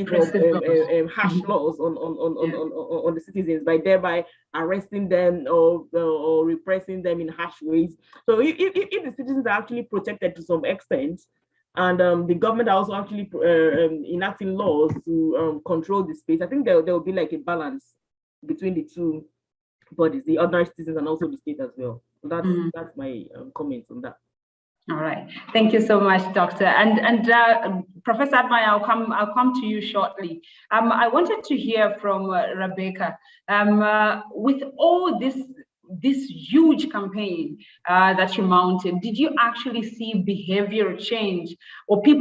harsh laws on the citizens, by thereby arresting them or repressing them in harsh ways. So if the citizens are actually protected to some extent, and the government are also actually enacting laws to control the space, I think there will be like a balance between the two bodies, the ordinary citizens and also the state as well. So that's my comments on that. All right, thank you so much, Doctor. And Professor Admire, I'll come to you shortly. I wanted to hear from Rebecca. With all this huge campaign that you mounted, did you actually see behavioral change, or did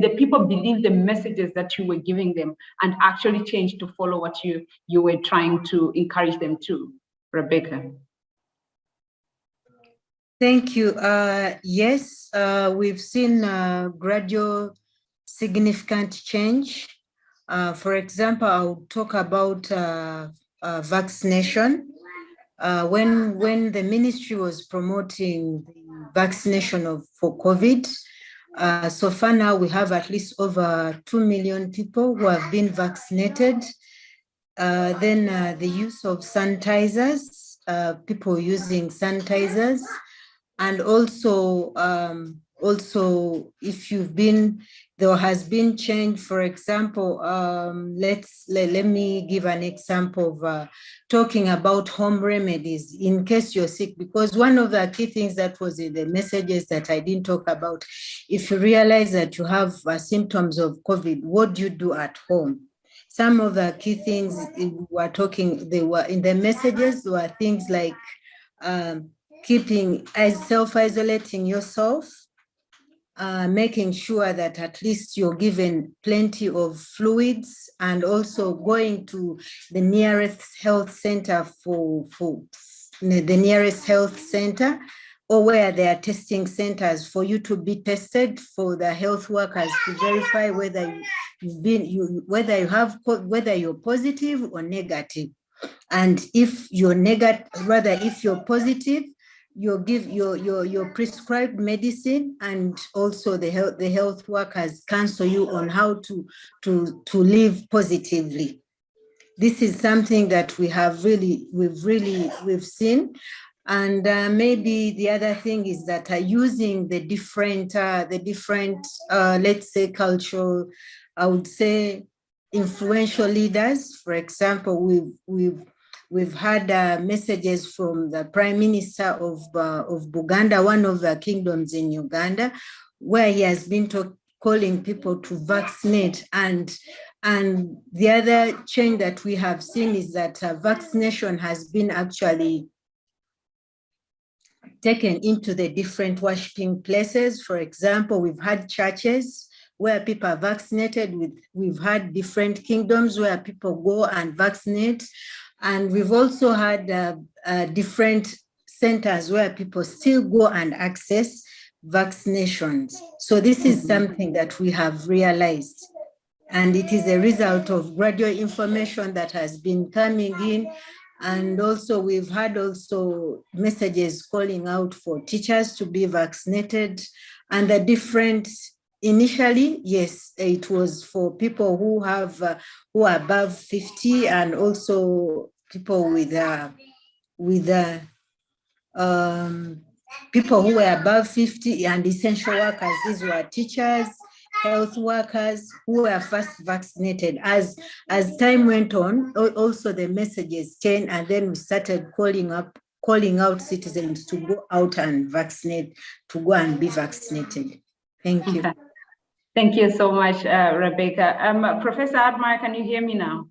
the people believe the messages that you were giving them and actually change to follow what you were trying to encourage them to? Rebecca. Thank you. Yes, we've seen gradual significant change. For example, I'll talk about vaccination. When the ministry was promoting vaccination for COVID, so far now we have at least over 2 million people who have been vaccinated. Then the use of sanitizers, people using sanitizers. And also, if there has been change. For example, let me give an example of talking about home remedies in case you're sick, because one of the key things that was in the messages that I didn't talk about, if you realize that you have symptoms of COVID, what do you do at home? Some of the key things they were in the messages were things like self-isolating yourself, making sure that at least you're given plenty of fluids, and also going to the nearest health center or where there are testing centers for you to be tested, for the health workers to verify whether you're positive or negative. And if you're if you're positive, you give your prescribed medicine, and also the health workers counsel you on how to live positively. This is something that we've seen. And maybe the other thing is that using the different let's say cultural, I would say influential leaders. For example, we've had messages from the Prime Minister of Buganda, one of the kingdoms in Uganda, where he has been calling people to vaccinate. And the other change that we have seen is that vaccination has been actually taken into the different worshiping places. For example, we've had churches where people are vaccinated. We've had different kingdoms where people go and vaccinate. And we've also had different centers where people still go and access vaccinations. So this is something that we have realized. And it is a result of gradual information that has been coming in. And also we've had messages calling out for teachers to be vaccinated. And the different, initially, yes, it was for people who are above 50, and also people with people who were above 50 and essential workers. These were teachers, health workers who were first vaccinated. As time went on, also the messages changed, and then we started calling out citizens to go out and vaccinate, to go and be vaccinated. Thank you. Thank you so much, Rebecca. Professor Admire, can you hear me now?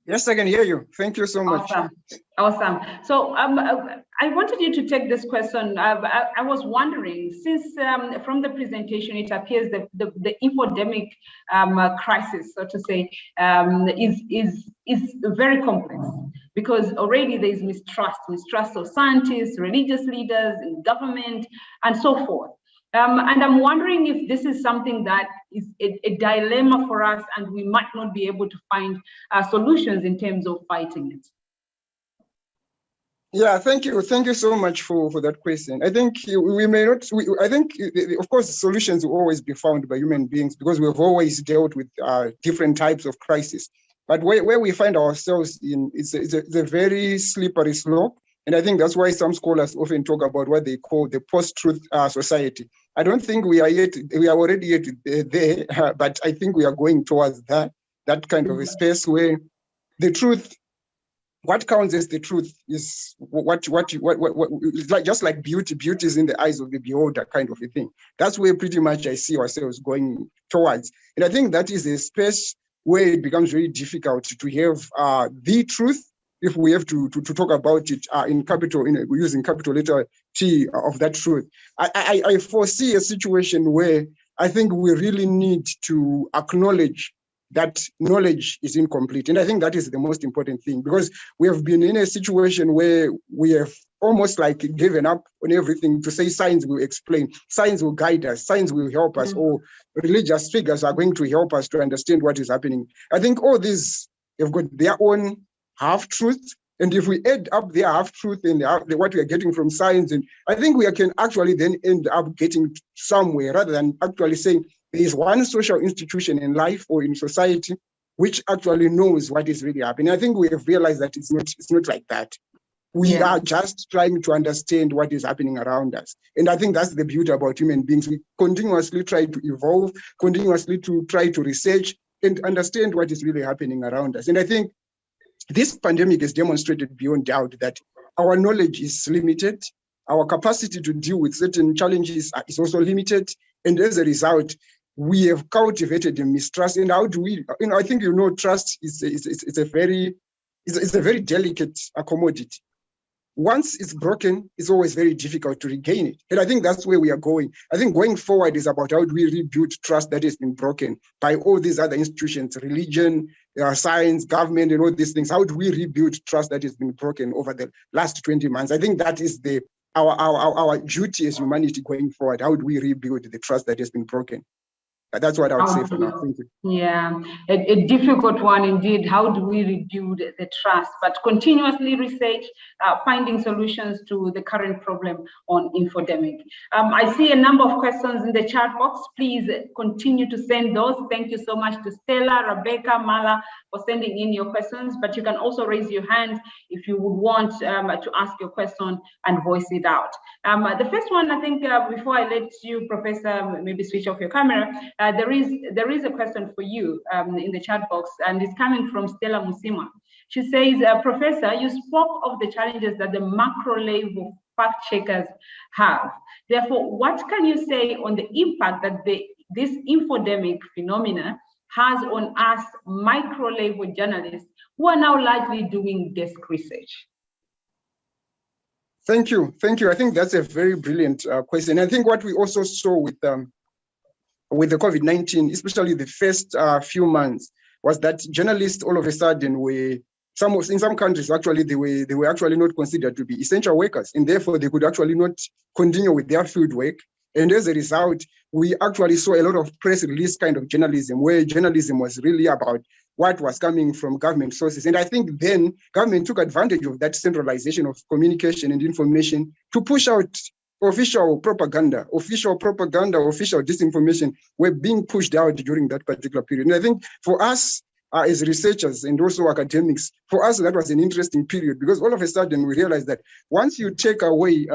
Yes, I can hear you. Thank you so much. Awesome. So I wanted you to take this question. I was wondering, since from the presentation, it appears that the infodemic crisis, so to say, is very complex, because already there is mistrust of scientists, religious leaders, in government, and so forth. And I'm wondering if this is something that is a dilemma for us, and we might not be able to find solutions in terms of fighting it. Yeah, thank you. Thank you so much for that question. I think we may not, I think, of course, solutions will always be found by human beings because we've always dealt with different types of crisis. But where we find ourselves in, it's a very slippery slope. And I think that's why some scholars often talk about what they call the post-truth society. I don't think we are already yet there, but I think we are going towards that kind of a space where the truth, what counts as the truth is what it's like, just like beauty is in the eyes of the beholder kind of a thing. That's where pretty much I see ourselves going towards. And I think that is a space where it becomes very difficult to have the truth, if we have to talk about it using capital letter T of that truth. I foresee a situation where I think we really need to acknowledge that knowledge is incomplete. And I think that is the most important thing, because we have been in a situation where we have almost like given up on everything to say science will explain, science will guide us, science will help us, or religious figures are going to help us to understand what is happening. I think all these have got their own half-truths. And if we add up their half-truth and what we are getting from science, and I think we can actually then end up getting somewhere, rather than actually saying, there is one social institution in life or in society which actually knows what is really happening. I think we have realized that it's not like that. We are just trying to understand what is happening around us. And I think that's the beauty about human beings. We continuously try to evolve, continuously to try to research and understand what is really happening around us. And I think this pandemic has demonstrated beyond doubt that our knowledge is limited. Our capacity to deal with certain challenges is also limited. And as a result, we have cultivated a mistrust. And how do we, I think, trust is a very delicate commodity. Once it's broken, it's always very difficult to regain it. And I think that's where we are going. I think going forward is about how do we rebuild trust that has been broken by all these other institutions, religion, science, government, and all these things. How do we rebuild trust that has been broken over the last 20 months? I think that is our duty as humanity going forward. How do we rebuild the trust that has been broken? That's what I would say for now. Thank you. Yeah, a difficult one indeed. How do we rebuild the trust? But continuously research, finding solutions to the current problem on Infodemic. I see a number of questions in the chat box. Please continue to send those. Thank you so much to Stella, Rebecca, Mala for sending in your questions. But you can also raise your hand if you would want to ask your question and voice it out. The first one, I think, before I let you, Professor, maybe switch off your camera, there is a question for you in the chat box, and it's coming from Stella Musima. She says, Professor, you spoke of the challenges that the macro level fact checkers have. Therefore, what can you say on the impact that this infodemic phenomena has on us micro level journalists who are now largely doing desk research? Thank you. I think that's a very brilliant question. I think what we also saw with the COVID-19, especially the first few months, was that journalists all of a sudden were, in some countries actually, they were actually not considered to be essential workers, and therefore they could actually not continue with their field work. And as a result, we actually saw a lot of press release kind of journalism, where journalism was really about what was coming from government sources. And I think then government took advantage of that centralization of communication and information to push out official propaganda, official disinformation were being pushed out during that particular period. And I think for us as researchers and also academics, for us that was an interesting period, because all of a sudden we realized that once you take away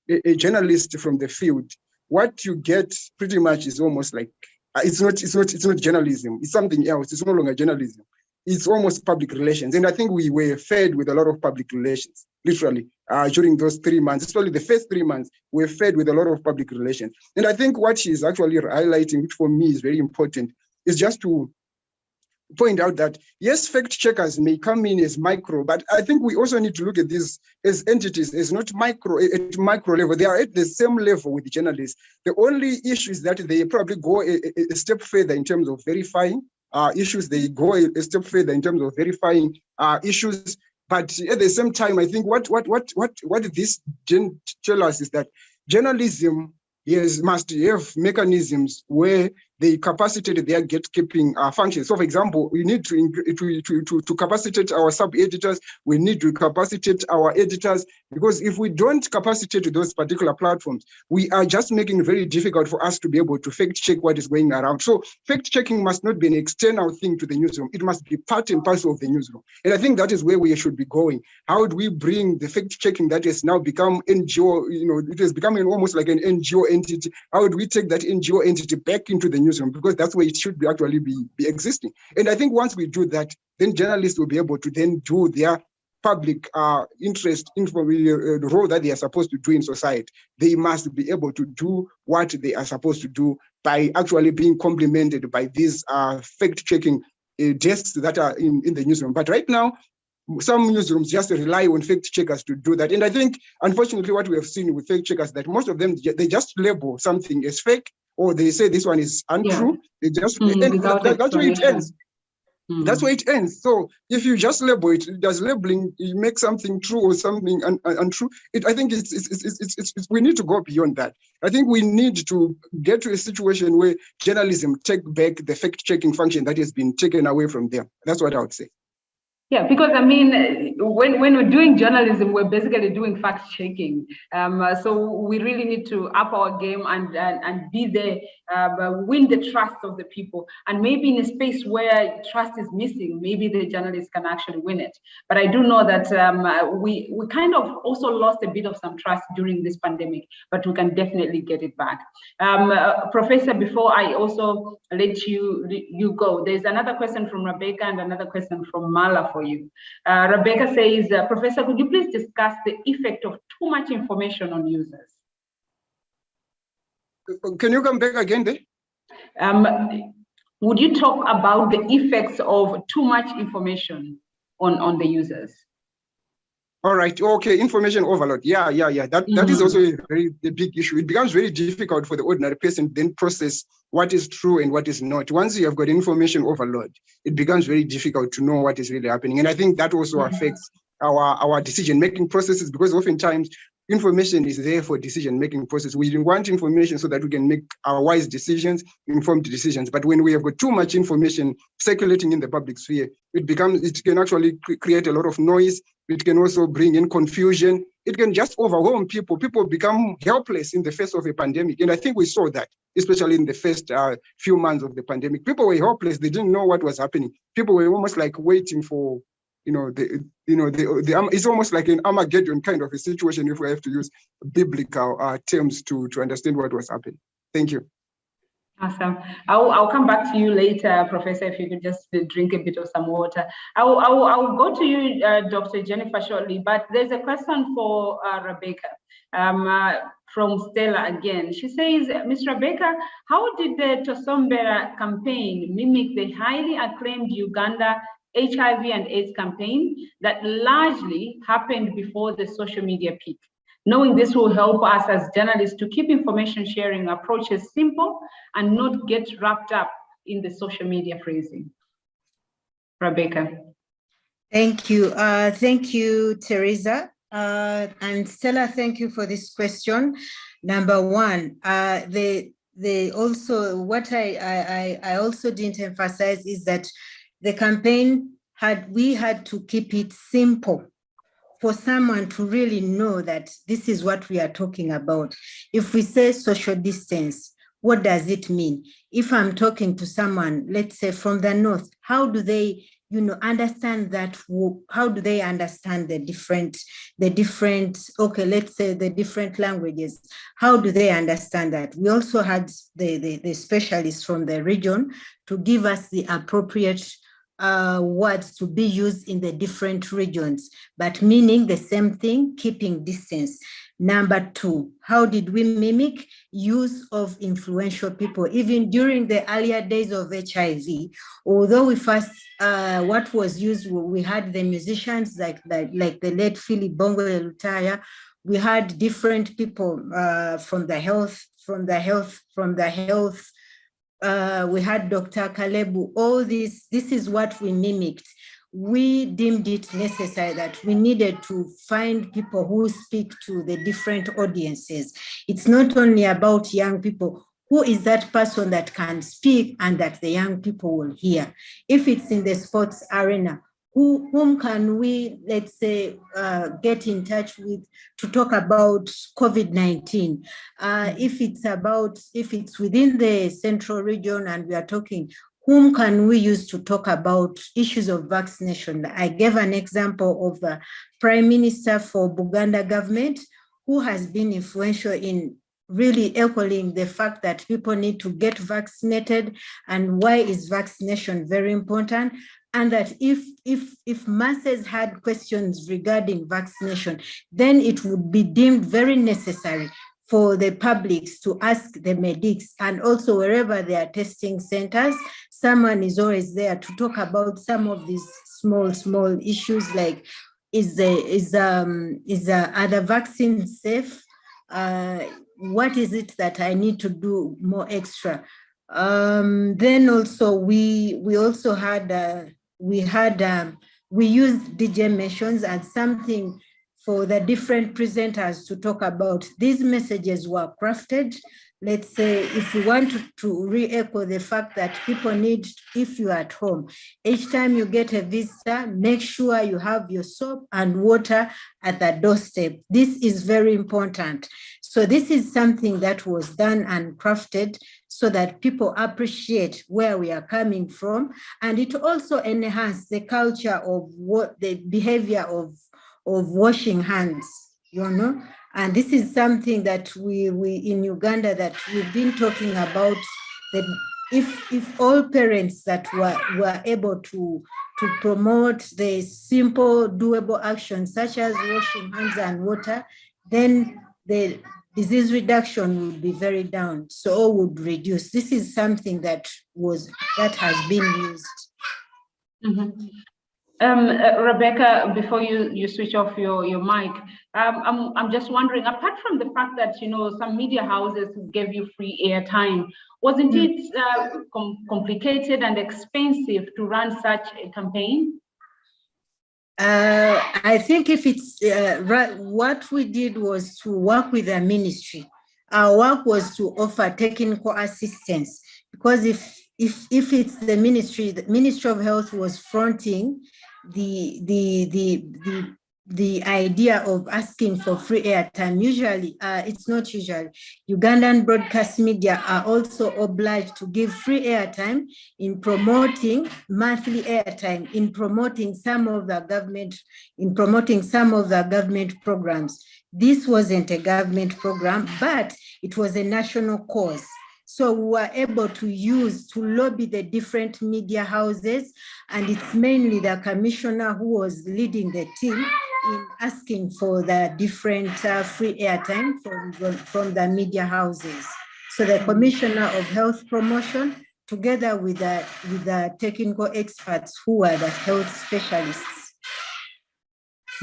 a journalist from the field, what you get pretty much is almost like, it's not journalism, it's something else. It's no longer journalism. It's almost public relations. And I think we were fed with a lot of public relations, literally, during those 3 months, especially the first 3 months, we were fed with a lot of public relations. And I think what she's actually highlighting, which for me is very important, is just to point out that, yes, fact checkers may come in as micro, but I think we also need to look at these as entities, as not micro, at micro level. They are at the same level with the journalists. The only issue is that they probably go a step further in terms of verifying issues. They go a step further in terms of verifying issues. But at the same time, I think what this tell us is that journalism must have mechanisms where they capacitate their gatekeeping functions. So, for example, we need to capacitate our sub-editors. We need to capacitate our editors, because if we don't capacitate those particular platforms, we are just making it very difficult for us to be able to fact check what is going around. So fact checking must not be an external thing to the newsroom. It must be part and parcel of the newsroom. And I think that is where we should be going. How do we bring the fact checking that has now become NGO, it is becoming almost like an NGO entity. How do we take that NGO entity back into the newsroom? Because that's where it should be actually be existing. And I think once we do that, then journalists will be able to then do their public interest the role that they are supposed to do in society. They must be able to do what they are supposed to do by actually being complemented by these fact-checking desks that are in the newsroom. But right now, some newsrooms just rely on fact checkers to do that. And I think, unfortunately, what we have seen with fact checkers, that most of them, they just label something as fake, or they say this one is untrue. They just, that's where it ends. That's where it ends. So if you just label it, does labeling make something true or something untrue? I think we need to go beyond that. I think we need to get to a situation where journalism take back the fact-checking function that has been taken away from them. That's what I would say. Yeah, because I mean, when we're doing journalism, we're basically doing fact checking. So we really need to up our game and be there, win the trust of the people. And maybe in a space where trust is missing, maybe the journalists can actually win it. But I do know that we kind of also lost a bit of some trust during this pandemic, but we can definitely get it back. Professor, before I also let you go, there's another question from Rebecca and another question from Mala for you. Rebecca says, Professor, could you please discuss the effect of too much information on users? Can you come back again there? Would you talk about the effects of too much information on the users? All right. Okay. Information overload. Yeah. That is also a big issue. It becomes very difficult for the ordinary person to then process what is true and what is not. Once you have got information overload, it becomes very difficult to know what is really happening. And I think that also affects our decision-making processes, because oftentimes information is there for decision-making process. We want information so that we can make our wise decisions, informed decisions. But when we have got too much information circulating in the public sphere, it can actually create a lot of noise. It can also bring in confusion. It can just overwhelm people. People become helpless in the face of a pandemic. And I think we saw that, especially in the first few months of the pandemic. People were helpless. They didn't know what was happening. People were almost like waiting for, it's almost like an Armageddon kind of a situation, if we have to use biblical terms to understand what was happening. Thank you. Awesome. I'll come back to you later, Professor, if you could just drink a bit of some water. I'll go to you, Dr. Jennifer, shortly, but there's a question for Rebecca from Stella again. She says, Ms. Rebecca, how did the Tosombera campaign mimic the highly acclaimed Uganda HIV and AIDS campaign that largely happened before the social media peak? Knowing this will help us as journalists to keep information sharing approaches simple and not get wrapped up in the social media phrasing. Rebecca. Thank you. Thank you, Teresa. And Stella, thank you for this question. Number one, what I also didn't emphasize is that the campaign we had to keep it simple for someone to really know that this is what we are talking about. If we say social distance, what does it mean? If I'm talking to someone, let's say from the north, how do they, understand that? How do they understand the different, okay, let's say the different languages? How do they understand that? We also had the specialists from the region to give us the appropriate words to be used in the different regions, but meaning the same thing, keeping distance. Number two, how did we mimic use of influential people? Even during the earlier days of HIV, although we first, what was used, we had the musicians like the late Philip Bongo Lutaya. We had different people from the health. We had Dr. Kalebu. All this is what we mimicked. We deemed it necessary that we needed to find people who speak to the different audiences. It's not only about young people. who is that person that can speak and that the young people will hear? If it's in the sports arena, whom can we, let's say, get in touch with to talk about COVID-19? If it's within the central region and we are talking, whom can we use to talk about issues of vaccination? I gave an example of the Prime Minister for Buganda government, who has been influential in really echoing the fact that people need to get vaccinated and why is vaccination very important. And that if masses had questions regarding vaccination, then it would be deemed very necessary for the publics to ask the medics, and also wherever there are testing centers, someone is always there to talk about some of these small issues like are the vaccines safe? What is it that I need to do more extra? Then also we also had we used DJ mentions as something for the different presenters to talk about. These messages were crafted. Let's say if you want to re-echo the fact that people need, if you're at home, each time you get a visitor, make sure you have your soap and water at the doorstep. This is very important. So this is something that was done and crafted so that people appreciate where we are coming from. And it also enhanced the culture of what the behavior of washing hands, you know. And this is something that we in Uganda that we've been talking about, that if all parents that were able to promote the simple doable actions such as washing hands and water, then the disease reduction would be very down, so all would reduce. This is something that has been used. Mm-hmm. Rebecca, before you switch off your mic, I'm just wondering, apart from the fact that, you know, some media houses gave you free airtime, wasn't it complicated and expensive to run such a campaign? I think if it's what we did was to work with the ministry. Our work was to offer technical assistance, because if it's the Ministry of Health was fronting the idea of asking for free airtime. Usually, it's not usually. Ugandan broadcast media are also obliged to give free airtime in promoting monthly airtime, in promoting some of the government programs. This wasn't a government program, but it was a national cause. So we were able to lobby the different media houses, and it's mainly the commissioner who was leading the team in asking for the different free airtime from the media houses. So the Commissioner of Health Promotion, together with the technical experts who are the health specialists.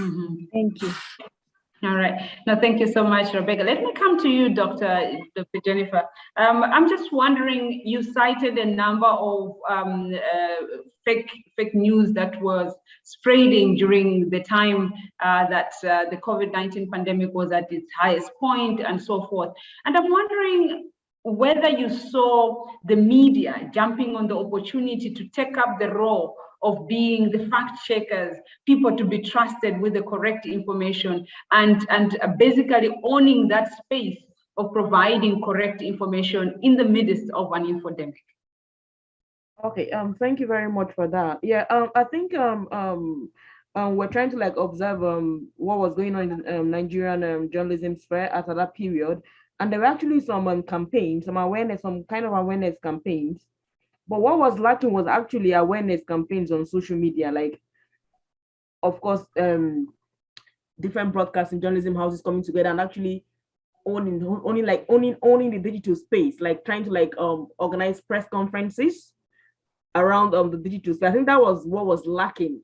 Mm-hmm. Thank you. All right. No, thank you so much, Rebecca. Let me come to you, Dr. Jennifer. I'm just wondering, you cited a number of fake news that was spreading during the time that the COVID-19 pandemic was at its highest point and so forth. And I'm wondering whether you saw the media jumping on the opportunity to take up the role of being the fact checkers, people to be trusted with the correct information, and basically owning that space of providing correct information in the midst of an infodemic. Okay, thank you very much for that. Yeah, I think we're trying to like observe what was going on in the Nigerian journalism sphere at that period, and there were actually some campaigns, some kind of awareness campaigns. But what was lacking was actually awareness campaigns on social media. Like, of course, different broadcasting journalism houses coming together and actually owning the digital space, like trying to like organize press conferences around the digital space. I think that was what was lacking,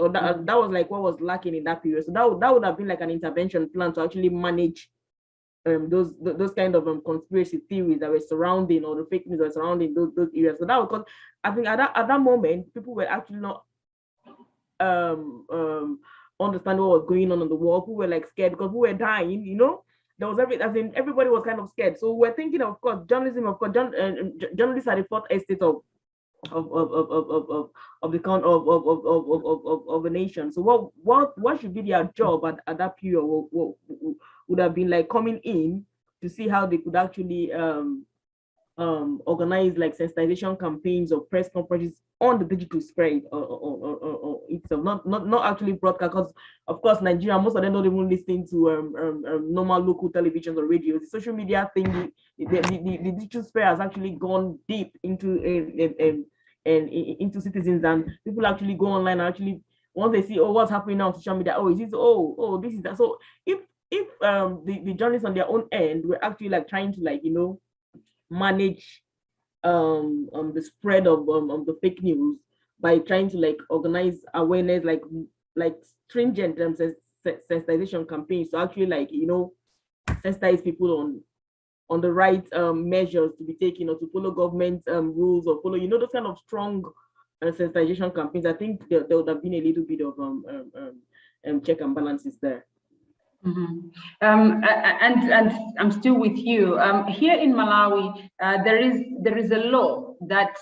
or that was like what was lacking in that period. So that would have been like an intervention plan to actually manage those kind of conspiracy theories that were surrounding, or the fake news that were surrounding those areas. So that was because I think at that moment people were actually not understand what was going on in the world. People were like scared because people were dying, you know, there was everybody was kind of scared. So we're thinking, of course, journalism, of course, journalists are the fourth estate of a nation. So what should be their job at that period? Would have been like coming in to see how they could actually organize like sensitization campaigns or press conferences on the digital spread or itself, not actually broadcast, because of course Nigeria, most of them don't even listen to normal local televisions or radios. The social media thing, the digital spread has actually gone deep into into citizens, and people actually go online and actually once they see, oh, what's happening on social media, oh, is this, oh, this is that. So if the journalists on their own end were actually like trying to like, you know, manage the spread of the fake news by trying to like organize awareness, like stringent sensitization campaigns to actually like, you know, sensitize people on the right measures to be taken, or to follow government rules, or follow, you know, those kind of strong sensitization campaigns. I think there would have been a little bit of check and balances there. Mm-hmm. And I'm still with you. Here in Malawi, there is a law that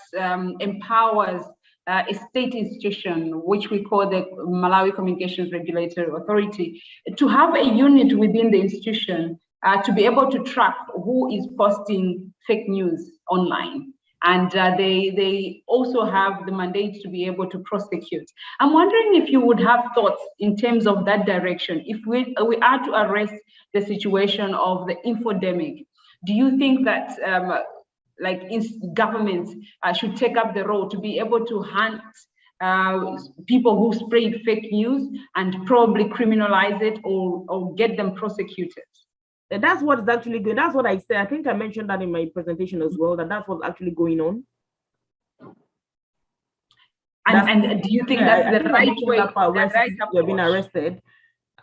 empowers a state institution, which we call the Malawi Communications Regulatory Authority, to have a unit within the institution to be able to track who is posting fake news online. And they also have the mandate to be able to prosecute. I'm wondering if you would have thoughts in terms of that direction. If we are to arrest the situation of the infodemic, do you think that governments should take up the role to be able to hunt people who spread fake news and probably criminalize it or get them prosecuted? That's what is actually good. That's what I said. I think I mentioned that in my presentation as well, that's what's actually going on. And do you think that's the right way? You've been arrested.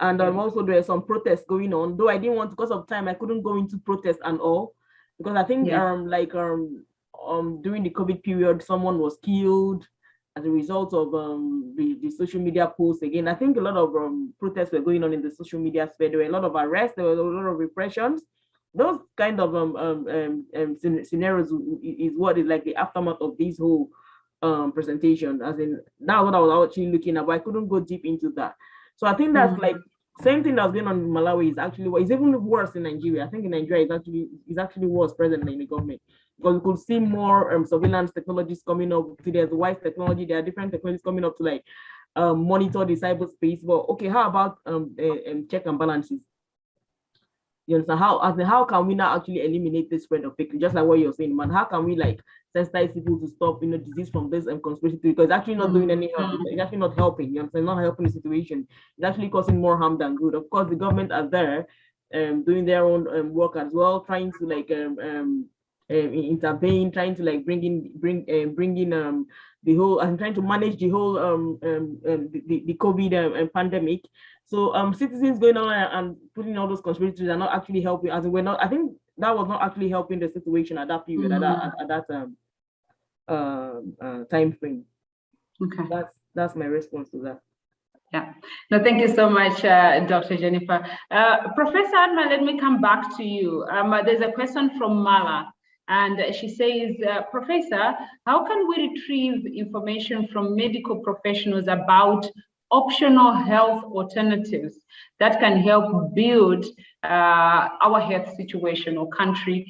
And also there are some protests going on, though I didn't want, because of time, I couldn't go into protests and all, because I think during the COVID period, someone was killed as a result of the social media posts. Again, I think a lot of protests were going on in the social media sphere. There were a lot of arrests, there were a lot of repressions. Those kind of scenarios is what is like the aftermath of this whole presentation. As in, that's what I was actually looking at, but I couldn't go deep into that. So I think that's like same thing that's going on in Malawi is actually what is even worse in Nigeria. I think in Nigeria is actually worse presently in the government, because we could see more surveillance technologies coming up. There's wise technology, there are different technologies coming up to like monitor the cyberspace. But okay, how about check and balances? You understand how can we now actually eliminate this spread of fake news? Just like what you're saying, man. How can we like sensitize people to stop, you know, disease from this and conspiracy theory? Because it's actually not doing any harm. It's actually not helping. You understand? Not helping the situation. It's actually causing more harm than good. Of course, the government are there, doing their own work as well, trying to like intervene, trying to like bring in the whole and trying to manage the whole the COVID pandemic. So citizens going on and putting all those conspiracies are not actually helping. As we're not, I think that was not actually helping the situation at that period, at that time frame. Okay, that's my response to that. Yeah, no, thank you so much, Dr. Jennifer. Professor Admire, let me come back to you. There's a question from Mala, and she says, Professor, how can we retrieve information from medical professionals about optional health alternatives that can help build our health situation or country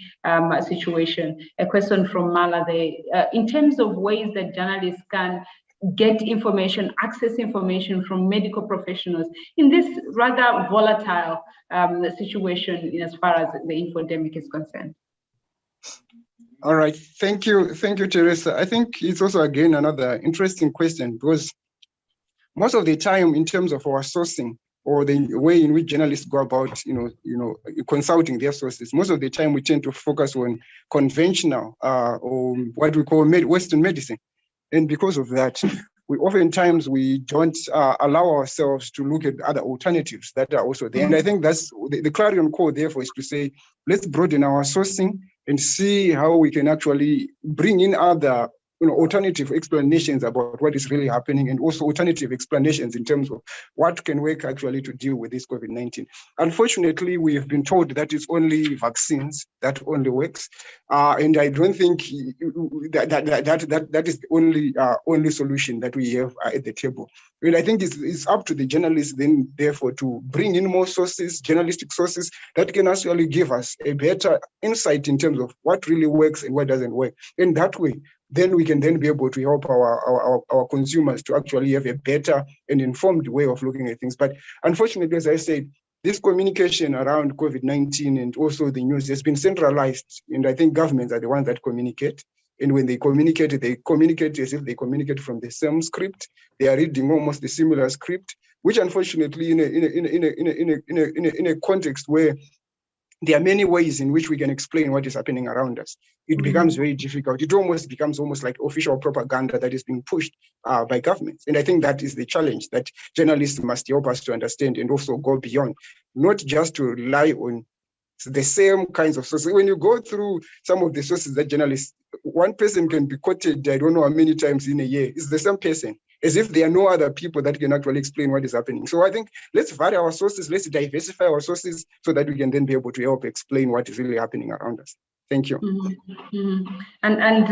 situation? A question from Mala there. In terms of ways that journalists can get information, access information from medical professionals in this rather volatile situation as far as the infodemic is concerned. All right, thank you, Teresa. I think it's also again another interesting question, because most of the time, in terms of our sourcing or the way in which journalists go about, consulting their sources, most of the time we tend to focus on conventional or what we call Western medicine, and because of that, oftentimes we don't allow ourselves to look at other alternatives that are also there. And I think that's the clarion call. Therefore, is to say, let's broaden our sourcing and see how we can actually bring in other alternative explanations about what is really happening, and also alternative explanations in terms of what can work actually to deal with this COVID-19. Unfortunately, we have been told that it's only vaccines that only works, and I don't think that is the only solution that we have at the table. And I think it's up to the journalists then, therefore, to bring in more sources, journalistic sources that can actually give us a better insight in terms of what really works and what doesn't work. And that way, then we can then be able to help our consumers to actually have a better and informed way of looking at things. But unfortunately, as I said, this communication around COVID-19 and also the news has been centralized. And I think governments are the ones that communicate. And when they communicate as if they communicate from the same script. They are reading almost a similar script, which unfortunately in a context where there are many ways in which we can explain what is happening around us, it becomes very difficult. It becomes almost like official propaganda that is being pushed by governments. And I think that is the challenge that journalists must help us to understand and also go beyond, not just to rely on the same kinds of sources. When you go through some of the sources that journalists, one person can be quoted, I don't know how many times in a year, it's the same person, as if there are no other people that can actually explain what is happening. So I think let's vary our sources, let's diversify our sources so that we can then be able to help explain what is really happening around us. Thank you. And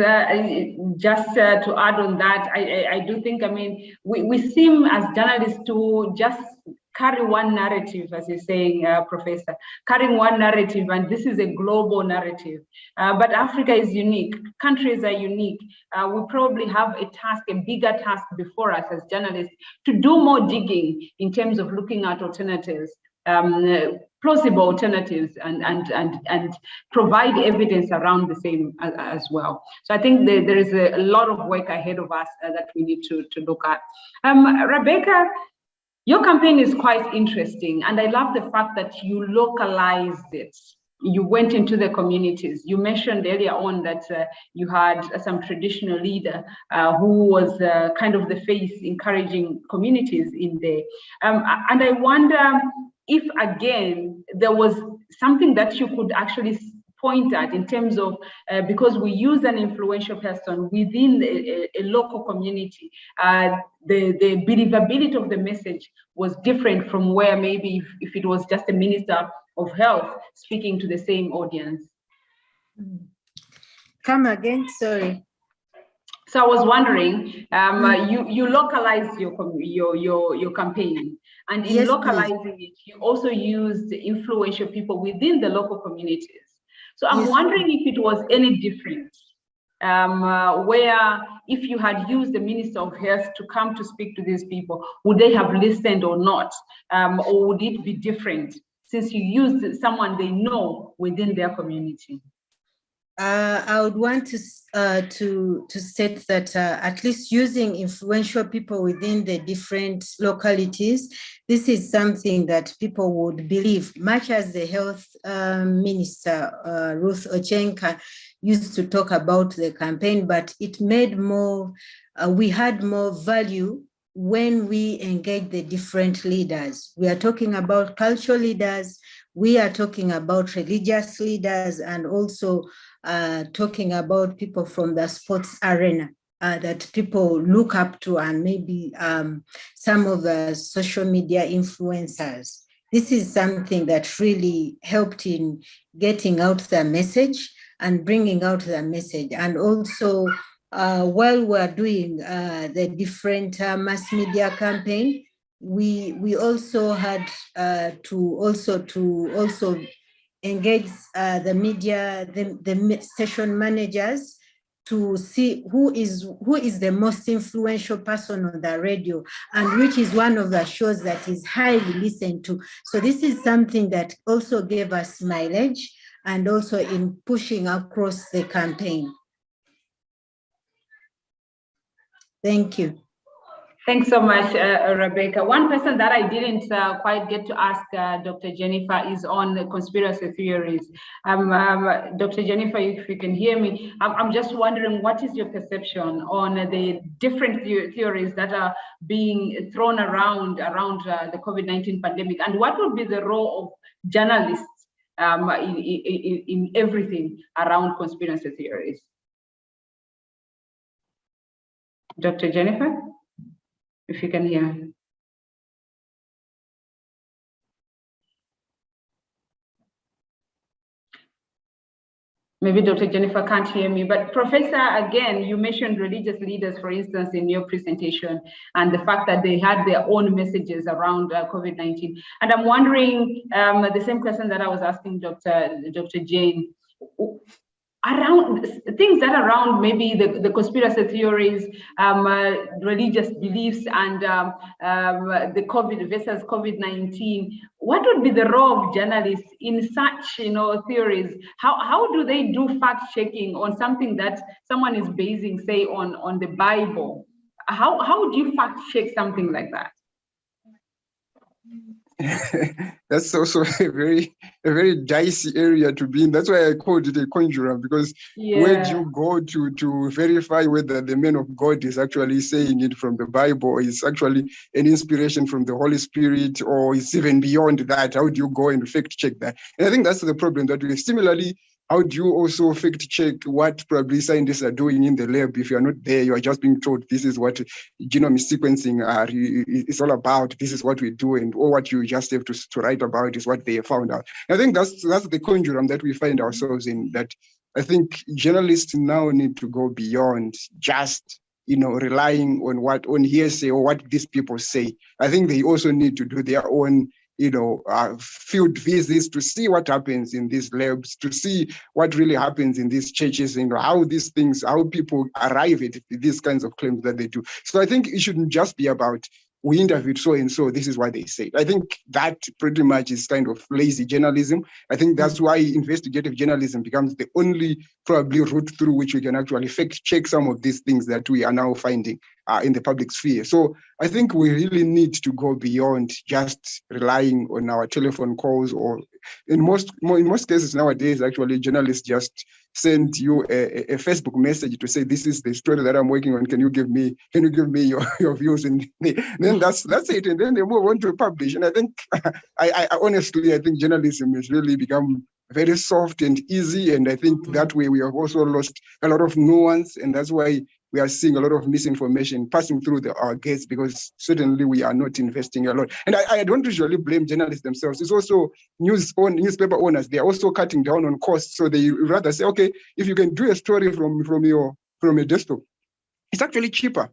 just to add on that, I do think, we seem as journalists to just carry one narrative, as you're saying, Professor, carrying one narrative, and this is a global narrative. But Africa is unique, countries are unique. We probably have a bigger task before us as journalists to do more digging in terms of looking at alternatives, plausible alternatives, and provide evidence around the same as well. So I think there is a lot of work ahead of us that we need to look at. Rebecca, your campaign is quite interesting, and I love the fact that you localized it. You went into the communities. You mentioned earlier on that you had some traditional leader who was kind of the face encouraging communities in there. And I wonder if, again, there was something that you could actually point at in terms of, because we use an influential person within a local community, the believability of the message was different from where maybe if it was just a minister of health speaking to the same audience. Come again, sorry. So I was wondering, you localized your campaign, and in localizing it, you also used influential people within the local communities. So I'm wondering if it was any different, where if you had used the Minister of Health to come to speak to these people, would they have listened or not? Or would it be different since you used someone they know within their community? I would want to state that at least using influential people within the different localities, this is something that people would believe, much as the health minister, Ruth Ochenka, used to talk about the campaign, but it made more, we had more value when we engage the different leaders. We are talking about cultural leaders, we are talking about religious leaders, and also talking about people from the sports arena that people look up to, and maybe some of the social media influencers. This is something that really helped in getting out the message and bringing out the message. And also, while we're doing the different mass media campaign, we also had to engage the media, the station managers, to see who is the most influential person on the radio and which is one of the shows that is highly listened to. So this is something that also gave us mileage and also in pushing across the campaign. Thank you. Thanks so much, Rebecca. One person that I didn't quite get to ask Dr. Jennifer is on the conspiracy theories. Dr. Jennifer, if you can hear me, I'm just wondering, what is your perception on the different theories that are being thrown around the COVID-19 pandemic, and what would be the role of journalists in everything around conspiracy theories? Dr. Jennifer, if you can hear. Maybe Dr. Jennifer can't hear me, but Professor, again, you mentioned religious leaders, for instance, in your presentation, and the fact that they had their own messages around COVID-19. And I'm wondering the same question that I was asking Dr. Jane, around things that are around maybe the conspiracy theories, religious beliefs, and the COVID versus COVID-19. What would be the role of journalists in such, theories? How do they do fact checking on something that someone is basing, say, on the Bible? How would you fact check something like that? That's also a very dicey area to be in. That's why I called it a conjurer, because where do you go to verify whether the man of God is actually saying it from the Bible, or is actually an inspiration from the Holy Spirit, or is even beyond that? How do you go and fact check that? And I think that's the problem that we have. Similarly, how do you also fact check what probably scientists are doing in the lab? If you are not there, you are just being told this is what genome sequencing is all about. This is what we do, and all what you just have to write about is what they have found out. I think that's the conundrum that we find ourselves in. That I think journalists now need to go beyond just relying on hearsay or what these people say. I think they also need to do their own field visits to see what happens in these labs, to see what really happens in these churches, and how people arrive at these kinds of claims that they do. So I think it shouldn't just be about, we interviewed so and so, this is what they say. I think that pretty much is kind of lazy journalism. I think that's why investigative journalism becomes the only probably route through which we can actually fact check some of these things that we are now finding in the public sphere. So I think we really need to go beyond just relying on our telephone calls, or in most cases nowadays, actually journalists just send you a Facebook message to say, this is the story that I'm working on. Can you give me your views? And then that's it. And then they move on to publish. And I think, I honestly, I think journalism has really become very soft and easy. And I think that way we have also lost a lot of nuance. And that's why we are seeing a lot of misinformation passing through our gates, because certainly we are not investing a lot. And I don't usually blame journalists themselves. It's also newspaper owners. They are also cutting down on costs. So they rather say, okay, if you can do a story from your desktop, it's actually cheaper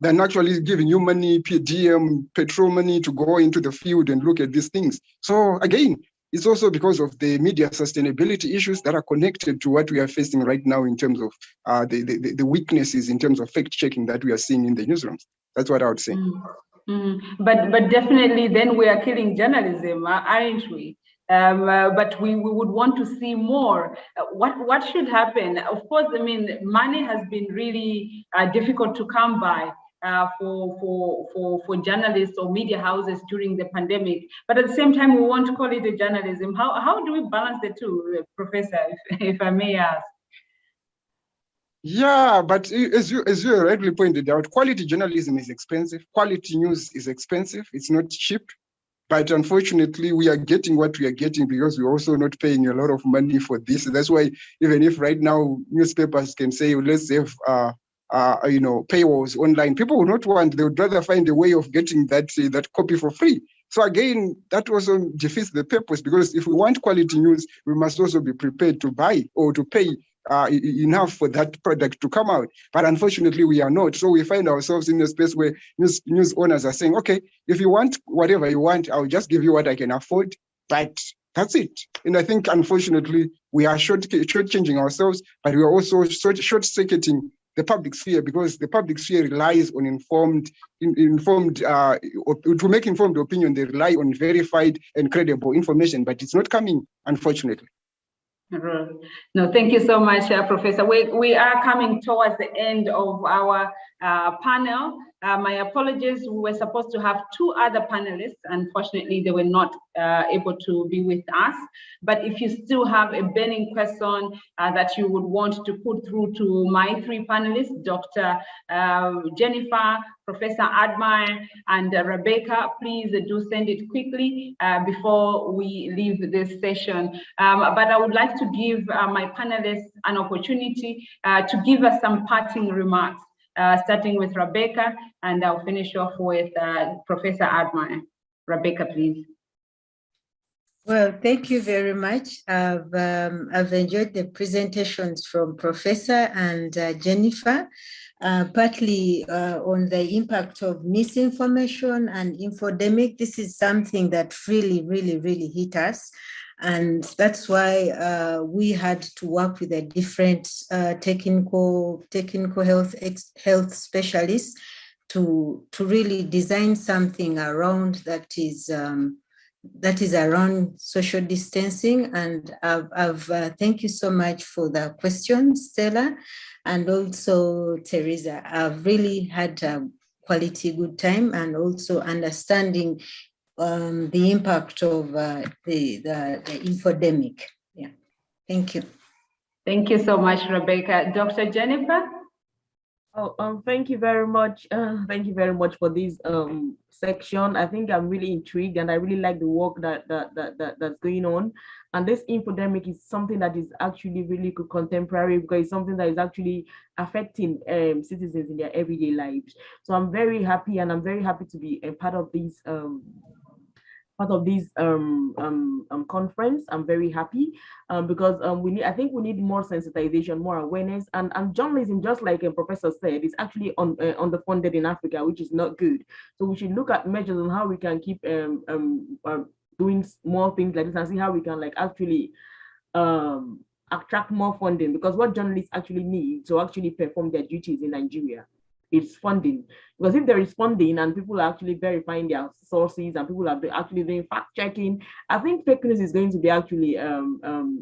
than actually giving you money, PDM, petrol money to go into the field and look at these things. So again, it's also because of the media sustainability issues that are connected to what we are facing right now in terms of the weaknesses in terms of fact checking that we are seeing in the newsrooms. That's what I would say. But definitely then we are killing journalism, aren't we? But we would want to see more. What should happen? Of course, I mean, money has been really difficult to come by for journalists or media houses during the pandemic. But at the same time, we want to call it a journalism. How do we balance the two, Professor, if I may ask? Yeah, but as you rightly pointed out, quality journalism is expensive. Quality news is expensive. It's not cheap. But unfortunately, we are getting what we are getting because we're also not paying a lot of money for this. That's why even if right now newspapers can say, let's have paywalls online, people would not want. They would rather find a way of getting that copy for free. So again, that also defeats the purpose, because if we want quality news, we must also be prepared to buy or to pay enough for that product to come out. But unfortunately, we are not. So we find ourselves in a space where news owners are saying, okay, if you want whatever you want, I'll just give you what I can afford. But that's it. And I think, unfortunately, we are shortchanging ourselves, but we are also short-circuiting the public sphere, because the public sphere relies on to make informed opinion, they rely on verified and credible information, but it's not coming, unfortunately. No, thank you so much, Professor. We are coming towards the end of our panel. My apologies, we were supposed to have two other panelists. Unfortunately, they were not able to be with us. But if you still have a burning question that you would want to put through to my three panelists, Dr. Jennifer, Professor Admire, and Rebecca, please do send it quickly before we leave this session. But I would like to give my panelists an opportunity to give us some parting remarks. starting with Rebecca, and I'll finish off with Professor Admire. Rebecca, please. Well, thank you very much. I've enjoyed the presentations from Professor and Jennifer, partly on the impact of misinformation and infodemic. This is something that really hit us. And that's why we had to work with a different technical health specialists to really design something around that is around social distancing. And thank you so much for the questions, Stella, and also Teresa. I've really had a quality good time, and also understanding the impact of the infodemic. Yeah, thank you. Thank you so much, Rebecca. Dr. Jennifer? Oh, thank you very much. Thank you very much for this section. I think I'm really intrigued, and I really like the work that's going on. And this infodemic is something that is actually really contemporary, because it's something that is actually affecting citizens in their everyday lives. So I'm very happy, and I'm very happy to be a part of this conference. I'm very happy because I think we need more sensitization, more awareness, and journalism, just like a professor said, is actually underfunded in Africa, which is not good. So we should look at measures on how we can keep doing more things like this, and see how we can actually attract more funding, because what journalists actually need to actually perform their duties in Nigeria, it's funding. Because if there is funding and people are actually verifying their sources, and people are actually doing fact checking, I think fake news is going to be actually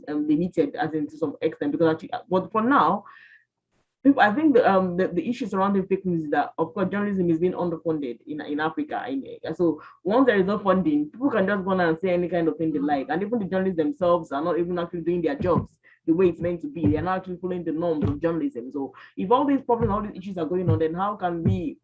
limited, as in to some extent. Because actually, but for now, I think the issue surrounding fake news is that, of course, journalism is being underfunded in Africa. So once there is no funding, people can just go on and say any kind of thing they like, and even the journalists themselves are not even actually doing their jobs the way it's meant to be. They're not actually following the norms of journalism. So if all these problems, all these issues are going on, then how can we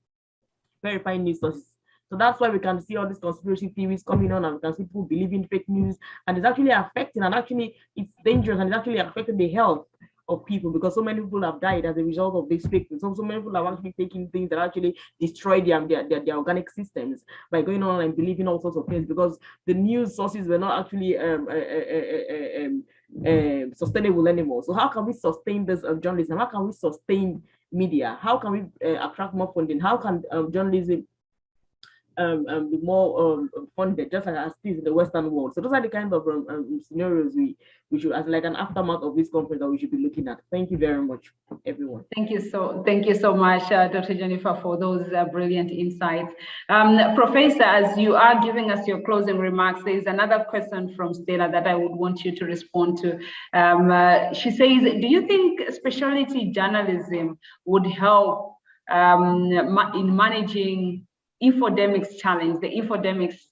verify news sources? So that's why we can see all these conspiracy theories coming on, and we can see people believing fake news, and it's actually affecting, and actually it's dangerous, and it's actually affecting the health of people, because so many people have died as a result of this fake news. So many people have actually taken things that actually destroy their organic systems by going on and believing all sorts of things, because the news sources were not actually sustainable anymore. So how can we sustain this journalism? How can we sustain media? How can we attract more funding? How can journalism be more funded, just as it is in the Western world? So those are the kind of scenarios we should, as like an aftermath of this conference, that we should be looking at. Thank you very much, everyone. Thank you so much, Dr. Jennifer, for those brilliant insights. Professor, as you are giving us your closing remarks, there is another question from Stella that I would want you to respond to. She says, do you think specialty journalism would help in managing the infodemics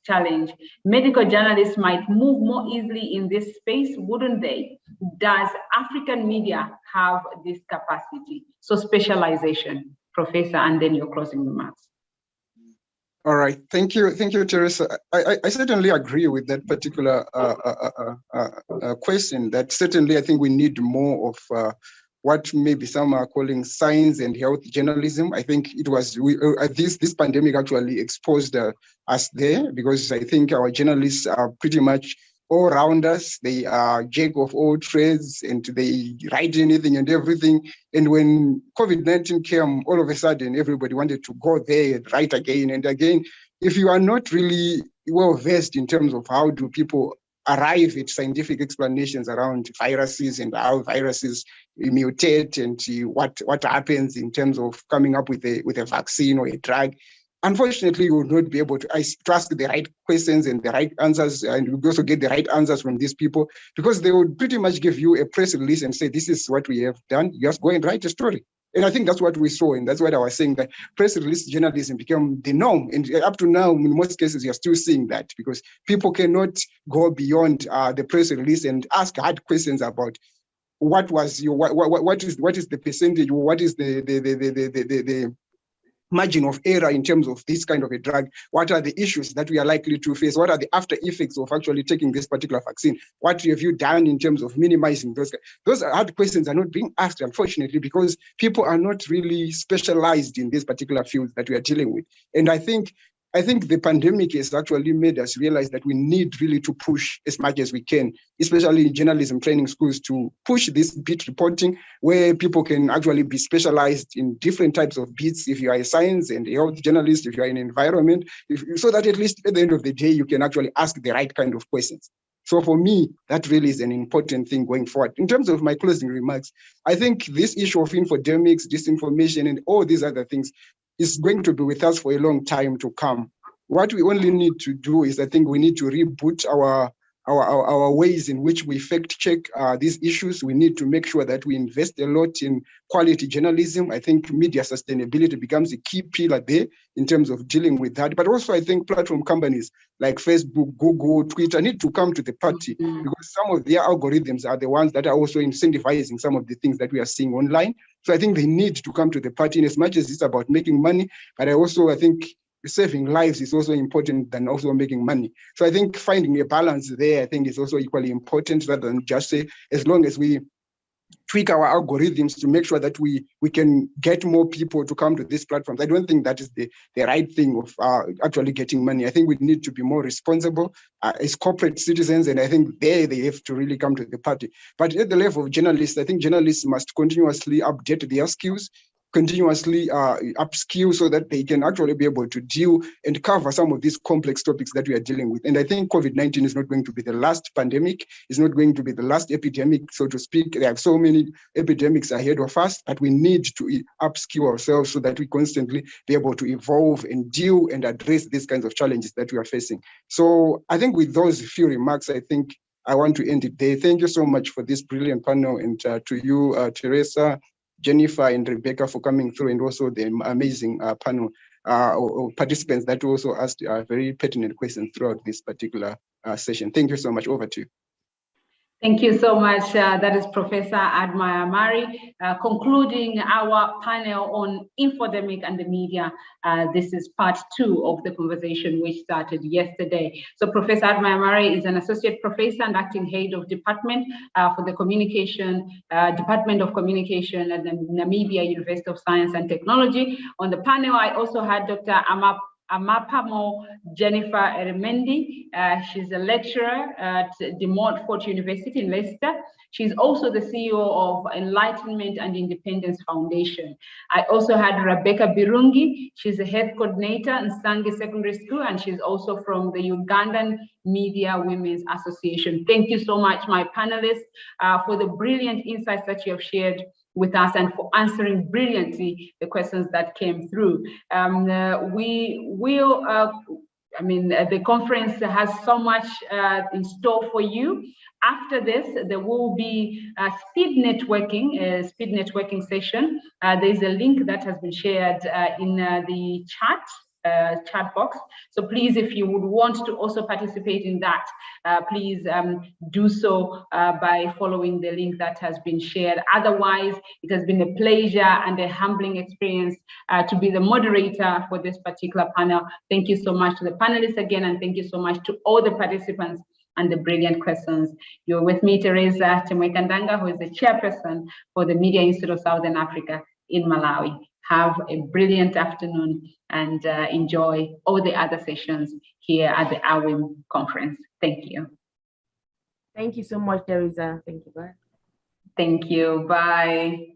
challenge? Medical journalists might move more easily in this space, wouldn't they? Does African media have this capacity? So specialization, Professor, and then your closing remarks. All right, thank you, Teresa. I certainly agree with that particular question. That certainly I think we need more of what maybe some are calling science and health journalism. I think it was this pandemic actually exposed us there, because I think our journalists are pretty much all rounders. They are jack of all trades, and they write anything and everything. And when COVID-19 came, all of a sudden everybody wanted to go there and write again and again. If you are not really well versed in terms of how do people arrive at scientific explanations around viruses and how viruses mutate and what happens in terms of coming up with a vaccine or a drug, unfortunately, you will not be able to ask the right questions and the right answers, and you also get the right answers from these people, because they would pretty much give you a press release and say, this is what we have done, you just go and write a story. And I think that's what we saw, and that's what I was saying, that press release journalism became the norm. And up to now, in most cases, you're still seeing that, because people cannot go beyond the press release and ask hard questions about what is the percentage, or what is the margin of error in terms of this kind of a drug? What are the issues that we are likely to face? What are the after effects of actually taking this particular vaccine? What have you done in terms of minimizing those? Those hard questions are not being asked, unfortunately, because people are not really specialized in these particular fields that we are dealing with. And I think the pandemic has actually made us realize that we need really to push as much as we can, especially in journalism training schools, to push this beat reporting where people can actually be specialized in different types of beats. If you are a science and health journalist, if you are in environment, so that at least at the end of the day, you can actually ask the right kind of questions. So for me, that really is an important thing going forward. In terms of my closing remarks, I think this issue of infodemics, disinformation, and all these other things is going to be with us for a long time to come. What we only need to do is, I think we need to reboot our ways in which we fact check these issues. We need to make sure that we invest a lot in quality journalism. I think media sustainability becomes a key pillar there in terms of dealing with that. But also I think platform companies like Facebook, Google, Twitter need to come to the party, because some of their algorithms are the ones that are also incentivizing some of the things that we are seeing online. So I think they need to come to the party, in as much as it's about making money, but I think saving lives is also important than also making money. So I think finding a balance there, I think, is also equally important, rather than just say, as long as we tweak our algorithms to make sure that we can get more people to come to these platforms. I don't think that is the right thing of actually getting money. I think we need to be more responsible as corporate citizens, and I think they have to really come to the party. But at the level of journalists, I think journalists must continuously update their skills, continuously upskill, so that they can actually be able to deal and cover some of these complex topics that we are dealing with. And I think COVID-19 is not going to be the last pandemic. It's not going to be the last epidemic, so to speak. There are so many epidemics ahead of us, but we need to upskill ourselves so that we constantly be able to evolve and deal and address these kinds of challenges that we are facing. So I think with those few remarks, I think I want to end it there. Thank you so much for this brilliant panel, and to you, Teresa, Jennifer, and Rebecca, for coming through, and also the amazing panel participants that also asked very pertinent questions throughout this particular session. Thank you so much. Over to you. Thank you so much. That is Professor Admire Mare, concluding our panel on infodemic and the media. This is part 2 of the conversation which started yesterday. So Professor Admire Mare is an associate professor and acting head of department for the Department of Communication at the Namibia University of Science and Technology. On the panel, I also had Dr. Amapoere Jennifer Eremendi. She's a lecturer at De Montfort University in Leicester. She's also the CEO of Enlightenment and Independence Foundation. I also had Rebecca Birungi. She's a health coordinator in Sange Secondary School, and she's also from the Ugandan Media Women's Association. Thank you so much, my panelists, for the brilliant insights that you have shared with us and for answering brilliantly the questions that came through. We will, the conference has so much in store for you. After this, there will be a speed networking session. There's a link that has been shared in the chat box. So please, if you would want to also participate in that, please do so by following the link that has been shared. Otherwise, it has been a pleasure and a humbling experience to be the moderator for this particular panel. Thank you so much to the panelists again, and thank you so much to all the participants and the brilliant questions. You're with me, Teresia Chirwa-Ndanga, who is the chairperson for the Media Institute of Southern Africa in Malawi. Have a brilliant afternoon and enjoy all the other sessions here at the AWIM conference. Thank you. Thank you so much, Teresa. Thank you. Bye. Thank you. Bye.